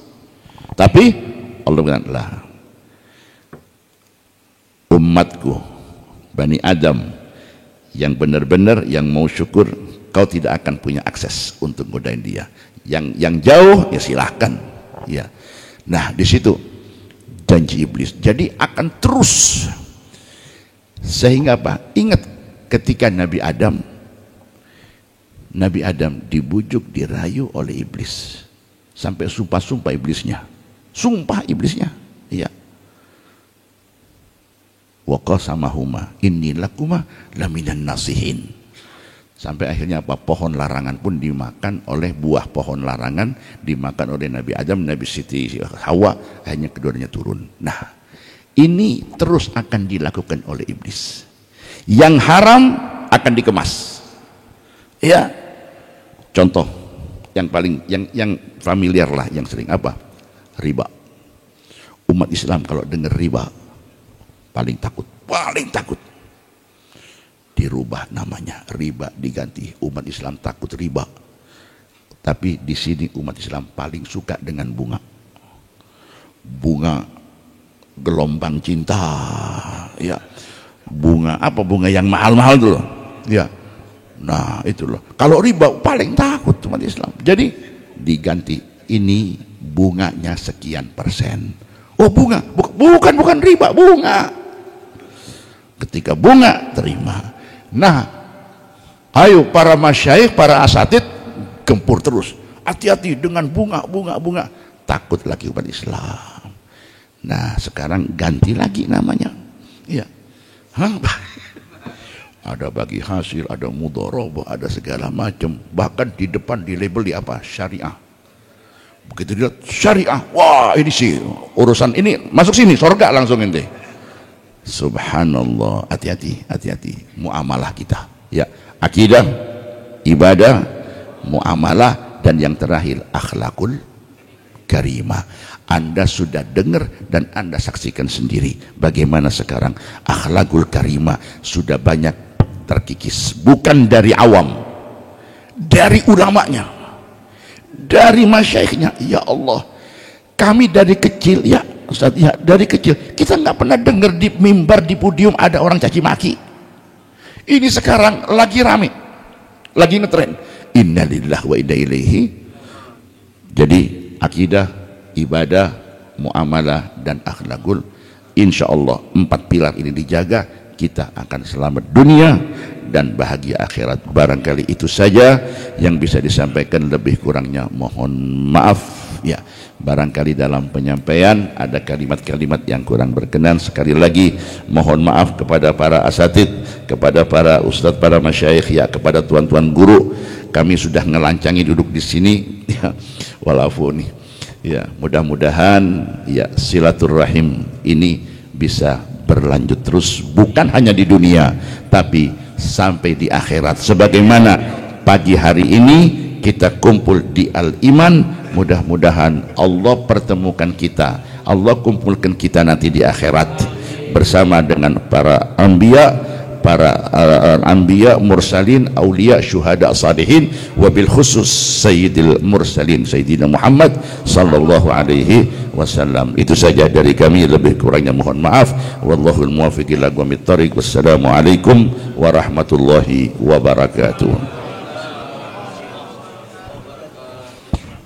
Tapi Allah bilang, lah, umatku Bani Adam yang benar-benar yang mau syukur, kau tidak akan punya akses untuk godain dia. Yang jauh ya silahkan. Ya. Nah, di situ janji iblis. Jadi akan terus. Sehingga apa? Ingat ketika Nabi Adam dibujuk, dirayu oleh iblis, sampai sumpah iblisnya. Sumpah iblisnya. Iya. Wa qasamahuma inni lakuma laminan nasihin. Sampai akhirnya apa? Pohon larangan pun dimakan oleh, buah pohon larangan dimakan oleh Nabi Adam, Nabi Siti Hawa, akhirnya keduanya turun. Nah, ini terus akan dilakukan oleh iblis. Yang haram akan dikemas. Ya. Contoh yang paling yang familiar lah, yang sering apa? Riba. Umat Islam kalau dengar riba paling takut. Dirubah namanya, riba diganti, umat Islam takut riba. Tapi di sini umat Islam paling suka dengan bunga gelombang cinta, ya, bunga apa, bunga yang mahal-mahal dulu, ya. Nah itu loh, kalau riba paling takut umat Islam. Jadi diganti, ini bunganya sekian persen. Oh bunga, bukan riba, bunga. Ketika bunga terima. Nah, ayo para masyayikh, para asatid gempur terus. Hati-hati dengan bunga. Takut lagi umat Islam. Nah, sekarang ganti lagi namanya. Iya. Ada bagi hasil, ada mudharabah, ada segala macam. Bahkan di depan dilabeli apa? Syariah. Begitu dilihat syariah, wah ini sih urusan ini masuk sini surga langsung ente. Subhanallah, hati-hati muamalah kita. Ya, akidah, ibadah, muamalah, dan yang terakhir akhlakul karimah. Anda sudah dengar dan Anda saksikan sendiri bagaimana sekarang akhlakul karimah sudah banyak terkikis, bukan dari awam, dari ulamanya, dari masyaikhnya. Ya Allah, kami dari kecil, ya Ustaz, ya dari kecil kita nggak pernah dengar di mimbar, di podium ada orang caci maki. Ini sekarang lagi rame, lagi ngetren. Innalillahi wa inna ilaihi. Jadi akidah, ibadah, muamalah, dan akhlakul, insya Allah 4 pilar ini dijaga, kita akan selamat dunia dan bahagia akhirat. Barangkali itu saja yang bisa disampaikan, lebih kurangnya mohon maaf ya. Barangkali dalam penyampaian ada kalimat-kalimat yang kurang berkenan. Sekali lagi mohon maaf kepada para asatid, kepada para ustadz, para masyayikh, ya kepada tuan-tuan guru. Kami sudah ngelancangi duduk di sini ya, walaupun ya mudah-mudahan ya silaturahim ini bisa berlanjut terus, bukan hanya di dunia tapi sampai di akhirat. Sebagaimana pagi hari ini kita kumpul di Al-Iman, mudah-mudahan Allah pertemukan kita, Allah kumpulkan kita nanti di akhirat bersama dengan para anbiya, mursalin, aulia, syuhada, salihin, wabil khusus sayyidil mursalin sayyidina Muhammad sallallahu alaihi wasallam. Itu saja dari kami, lebih kurangnya mohon maaf. Wallahul muwaffiq ila aqwamit thoriq. Wassalamualaikum warahmatullahi wabarakatuh.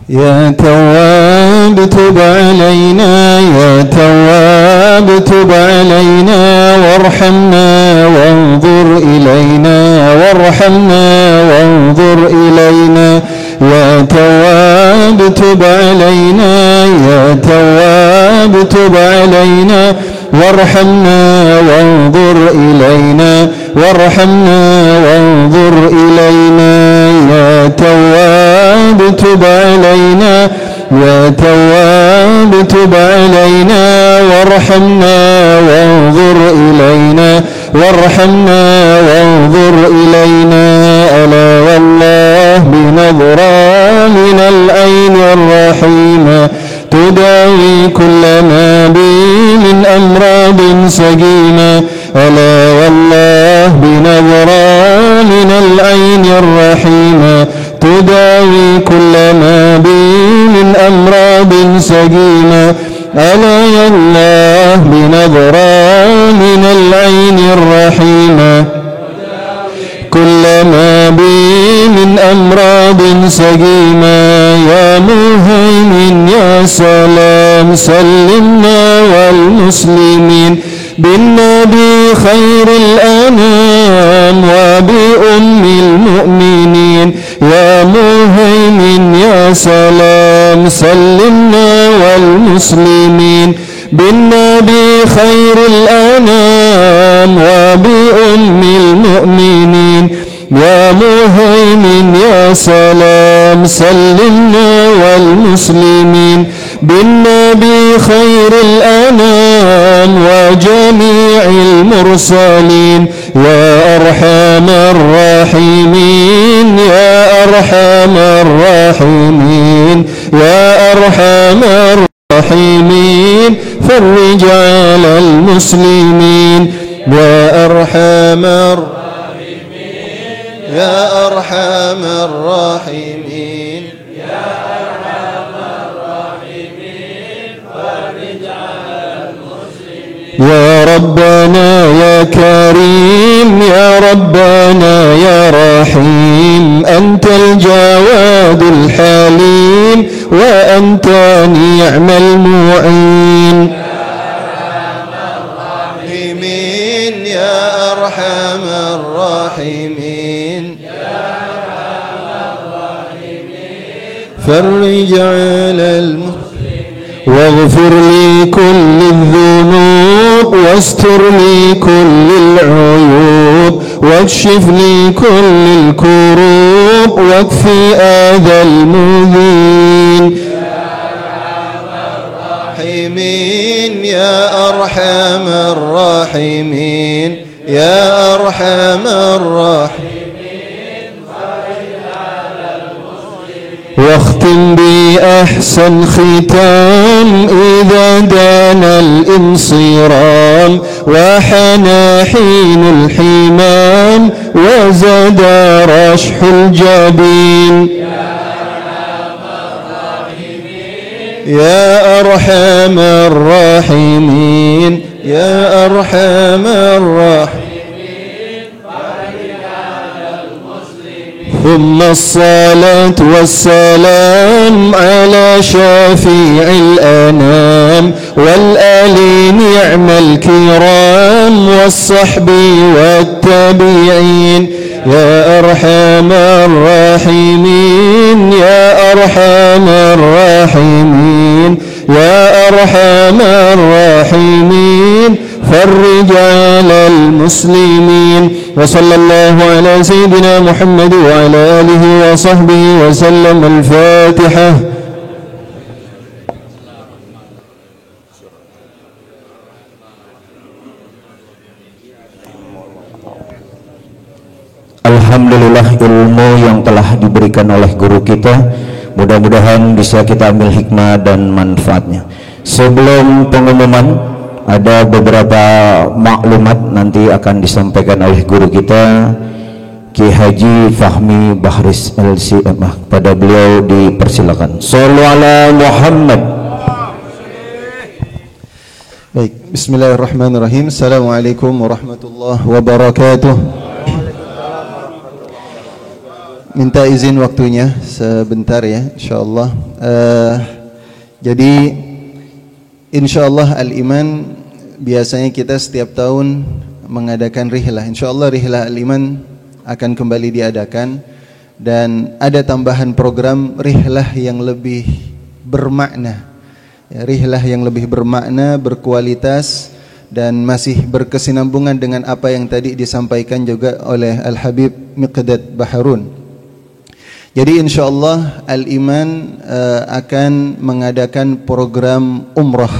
يا تواب تب علينا، يا تواب تب علينا وارحمنا وانظر إلينا، وارحمنا وانظر إلينا. يا تواب تب علينا، يا تواب تب علينا وارحمنا وانظر إلينا، وارحمنا وانظر إلينا. يا تواب تب علينا، يا تواب تب علينا وارحمنا وانظر إلينا، وارحمنا وانظر إلينا. ألا والله بنظرة من العين الرحيمة تداوي كل ما بي من أمراض سقيمة. ألا والله بنظرة من العين الرحيمة تداوي كل ما بي من أمراض سقيمة. ألا والله بنظرة من العين الرحيمة كل ما بي من أمراض سقيمة. يا مهيمن يا سلام سلمنا والمسلمين بالنبي خير الأنام وبأم المؤمنين. يا مهيمن يا سلام سلمنا والمسلمين بالنبي خير الأنام وبأم المؤمنين. يا مهيمن يا سلام سلمنا والمسلمين بالنبي خير الأنام وجميع المرسلين. يا أرحم الراحمين، يا أرحم الراحمين، يا أرحم الراحمين فرج على المسلمين. يا أرحم الراحمين، يا أرحم الراحمين، يا أرحم الراحمين فرج على المسلمين. يا ربنا يا كريم، يا ربنا يا رحيم، أنت الجواد الحليم وأنت نعم المعين. يا أرحم الراحمين، يا أرحم الراحمين فرج على المسلمين. واغفر لي كل الذنوب واستر لي كل العيوب واكشف لي كل الكروب واكفي آذى المذين. يا الراحمين يا أرحم الراحمين يا أرحم الراحمين واختم بأحسن ختام إذا دانا الانصرام وحنى حين الحمام وزاد رشح الجبين يا أرحم الراحمين يا أرحم الراحمين ثم الصلاة والسلام على شفيع الأنام والآل نعم الكرام والصحب والتابعين يا أرحم الراحمين يا أرحم الراحمين يا أرحم الراحمين فرج على المسلمين وصلى الله على سيدنا محمد وعلى آله وصحبه وسلم. الفاتحة. Alhamdulillah ilmu yang telah diberikan oleh guru kita mudah-mudahan bisa kita ambil hikmah dan manfaatnya. Sebelum pengumuman ada beberapa maklumat nanti akan disampaikan oleh guru kita Ki Haji Fahmi Bahris LCMA. Pada beliau dipersilakan. Shallu ala Muhammad. Baik, bismillahirrahmanirrahim. Assalamualaikum warahmatullahi wabarakatuh. Minta izin waktunya sebentar ya, insyaallah. Jadi insyaallah Al-Iman biasanya kita setiap tahun mengadakan rihlah. Insyaallah rihlah Al-Iman akan kembali diadakan dan ada tambahan program rihlah yang lebih bermakna. Ya, rihlah yang lebih bermakna, berkualitas dan masih berkesinambungan dengan apa yang tadi disampaikan juga oleh Al-Habib Miqdad Baharun. Jadi insyaallah Al-Iman akan mengadakan program umrah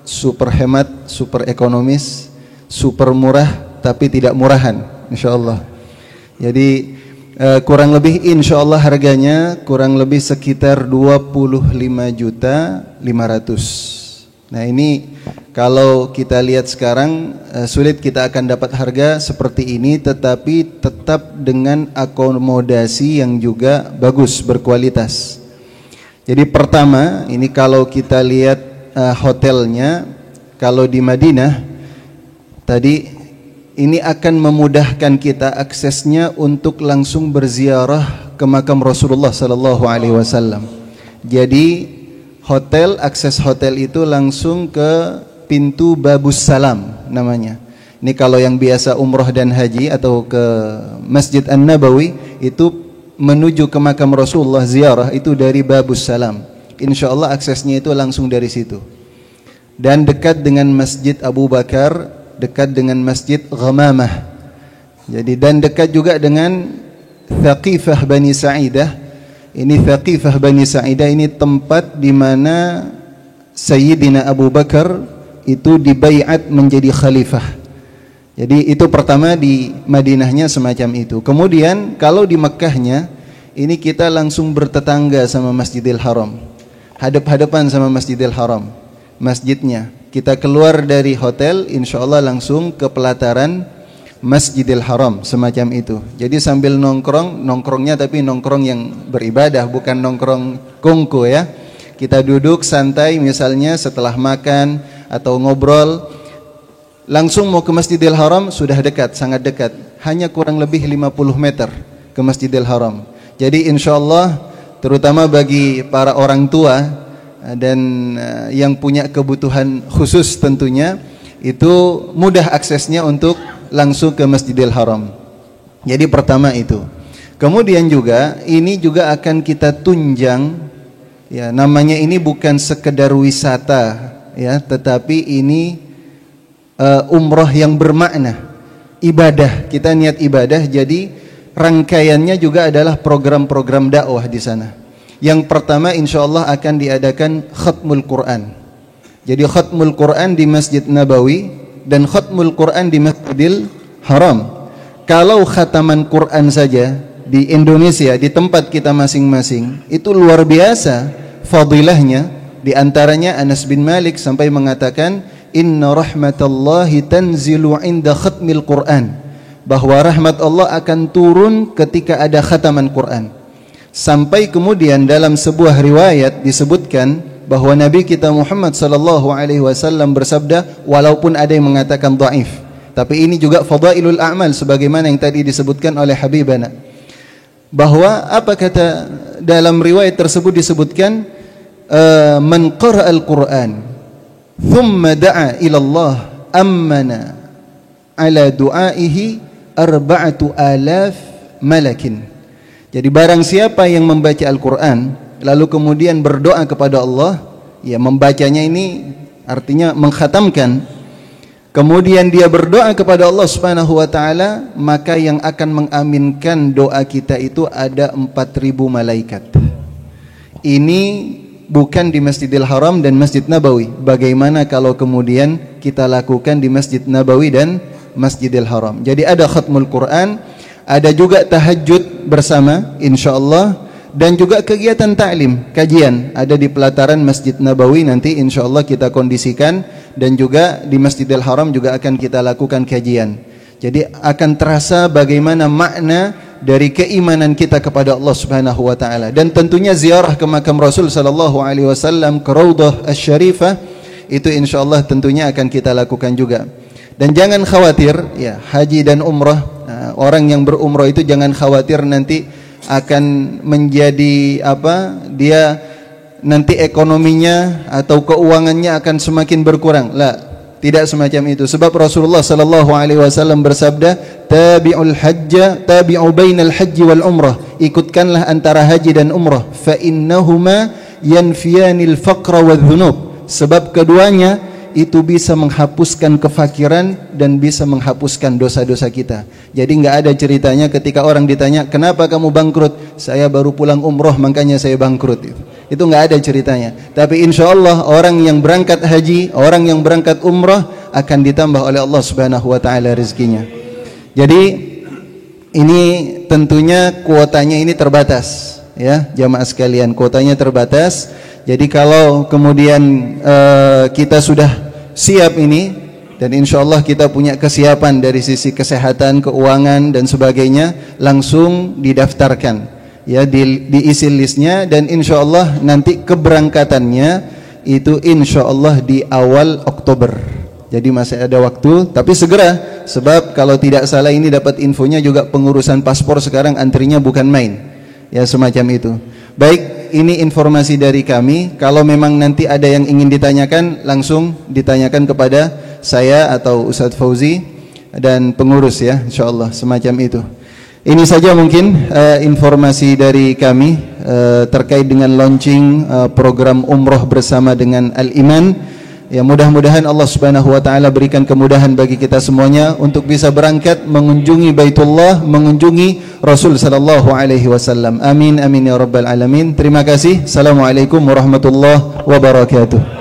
super hemat, super ekonomis, super murah tapi tidak murahan insyaallah. Jadi kurang lebih insyaallah harganya kurang lebih sekitar 25.500.000. Nah ini kalau kita lihat sekarang sulit kita akan dapat harga seperti ini, tetapi tetap dengan akomodasi yang juga bagus, berkualitas. Jadi pertama ini kalau kita lihat hotelnya, kalau di Madinah tadi ini akan memudahkan kita aksesnya untuk langsung berziarah ke makam Rasulullah sallallahu alaihi wasallam. Jadi hotel, akses hotel itu langsung ke pintu Babus Salam namanya. Ini kalau yang biasa umroh dan haji atau ke Masjid An-Nabawi itu menuju ke makam Rasulullah ziarah itu dari Babus Salam. Insyaallah aksesnya itu langsung dari situ. Dan dekat dengan Masjid Abu Bakar, dekat dengan Masjid Ghamamah. Jadi dan dekat juga dengan Thaqifah Bani Sa'idah. Ini Thaqifah Bani Sa'idah ini tempat di mana Sayyidina Abu Bakar itu dibaiat menjadi khalifah. Jadi itu pertama di Madinahnya semacam itu. Kemudian kalau di Mekkahnya ini kita langsung bertetangga sama Masjidil Haram. Hadap-hadapan sama Masjidil Haram. Masjidnya. Kita keluar dari hotel insyaallah langsung ke pelataran Masjidil Haram semacam itu. Jadi sambil nongkrongnya tapi nongkrong yang beribadah, bukan nongkrong kungku ya. Kita duduk santai misalnya setelah makan atau ngobrol, langsung mau ke Masjidil Haram sudah dekat, sangat dekat. Hanya kurang lebih 50 meter ke Masjidil Haram. Jadi insyaallah terutama bagi para orang tua dan yang punya kebutuhan khusus tentunya itu mudah aksesnya untuk langsung ke Masjidil Haram. Jadi pertama itu. Kemudian juga ini juga akan kita tunjang ya, namanya ini bukan sekedar wisata ya, tetapi ini umroh yang bermakna, ibadah. Kita niat ibadah, jadi rangkaiannya juga adalah program-program dakwah di sana. Yang pertama insyaallah akan diadakan khatmul Quran. Jadi khatmul Quran di Masjid Nabawi dan khatmul Quran di Masjidil Haram. Kalau khataman Quran saja di Indonesia, di tempat kita masing-masing, itu luar biasa fadilahnya. Di antaranya Anas bin Malik sampai mengatakan, inna rahmatallahi tanzilu inda khatmil Quran, bahwa rahmat Allah akan turun ketika ada khataman Quran. Sampai kemudian dalam sebuah riwayat disebutkan bahwa Nabi kita Muhammad sallallahu alaihi wasallam bersabda, walaupun ada yang mengatakan dhaif, tapi ini juga fadailul a'mal sebagaimana yang tadi disebutkan oleh Habibana, bahwa apa kata dalam riwayat tersebut disebutkan, man qara'al Qur'an thumma da'a ila Allah ammana ala du'aihi 4,000 malakin. Jadi barang siapa yang membaca Al-Qur'an lalu kemudian berdoa kepada Allah, ya membacanya ini artinya mengkhatamkan, kemudian dia berdoa kepada Allah Subhanahu wa taala, maka yang akan mengaminkan doa kita itu ada 4.000 malaikat. Ini bukan di Masjidil Haram dan Masjid Nabawi. Bagaimana kalau kemudian kita lakukan di Masjid Nabawi dan Masjidil Haram? Jadi ada khatmul Quran, ada juga tahajud bersama insyaallah, dan juga kegiatan ta'lim, kajian ada di pelataran Masjid Nabawi nanti insyaallah kita kondisikan, dan juga di Masjidil Haram juga akan kita lakukan kajian. Jadi akan terasa bagaimana makna dari keimanan kita kepada Allah Subhanahu wa taala, dan tentunya ziarah ke makam Rasul sallallahu alaihi wasallam, ke Raudhah Asy-Syarifah, itu insyaallah tentunya akan kita lakukan juga. Dan jangan khawatir ya, haji dan umrah, orang yang berumrah itu jangan khawatir nanti akan menjadi dia nanti ekonominya atau keuangannya akan semakin berkurang. Tidak semacam itu. Sebab Rasulullah sallallahu alaihi wasallam bersabda, tabi'ul hajja, tabi'u bainal haji wal umrah, ikutkanlah antara haji dan umrah, fa innahuma yanfiyanil faqra wadh-dhunub, sebab keduanya itu bisa menghapuskan kefakiran dan bisa menghapuskan dosa-dosa kita. Jadi enggak ada ceritanya ketika orang ditanya, "Kenapa kamu bangkrut?" "Saya baru pulang umroh makanya saya bangkrut." Itu enggak ada ceritanya. Tapi insyaallah orang yang berangkat haji, orang yang berangkat umroh akan ditambah oleh Allah Subhanahu wa taala rezekinya. Jadi ini tentunya kuotanya ini terbatas ya, jamaah sekalian, kuotanya terbatas. Jadi kalau kemudian kita sudah siap ini, dan insya Allah kita punya kesiapan dari sisi kesehatan, keuangan dan sebagainya, langsung didaftarkan ya, diisi listnya, dan insya Allah nanti keberangkatannya itu insya Allah di awal Oktober. Jadi masih ada waktu, tapi segera, sebab kalau tidak salah ini dapat infonya juga pengurusan paspor sekarang antrinya bukan main ya, semacam itu. Baik, ini informasi dari kami. Kalau memang nanti ada yang ingin ditanyakan, langsung ditanyakan kepada saya atau Ustadz Fauzi dan pengurus ya, insyaallah semacam itu. Ini saja mungkin informasi dari kami terkait dengan launching program umroh bersama dengan Al-Iman. Ya, mudah-mudahan Allah Subhanahu wa taala berikan kemudahan bagi kita semuanya untuk bisa berangkat mengunjungi Baitullah, mengunjungi Rasul sallallahu alaihi wasallam. Amin amin ya rabbal alamin. Terima kasih. Assalamualaikum warahmatullahi wabarakatuh.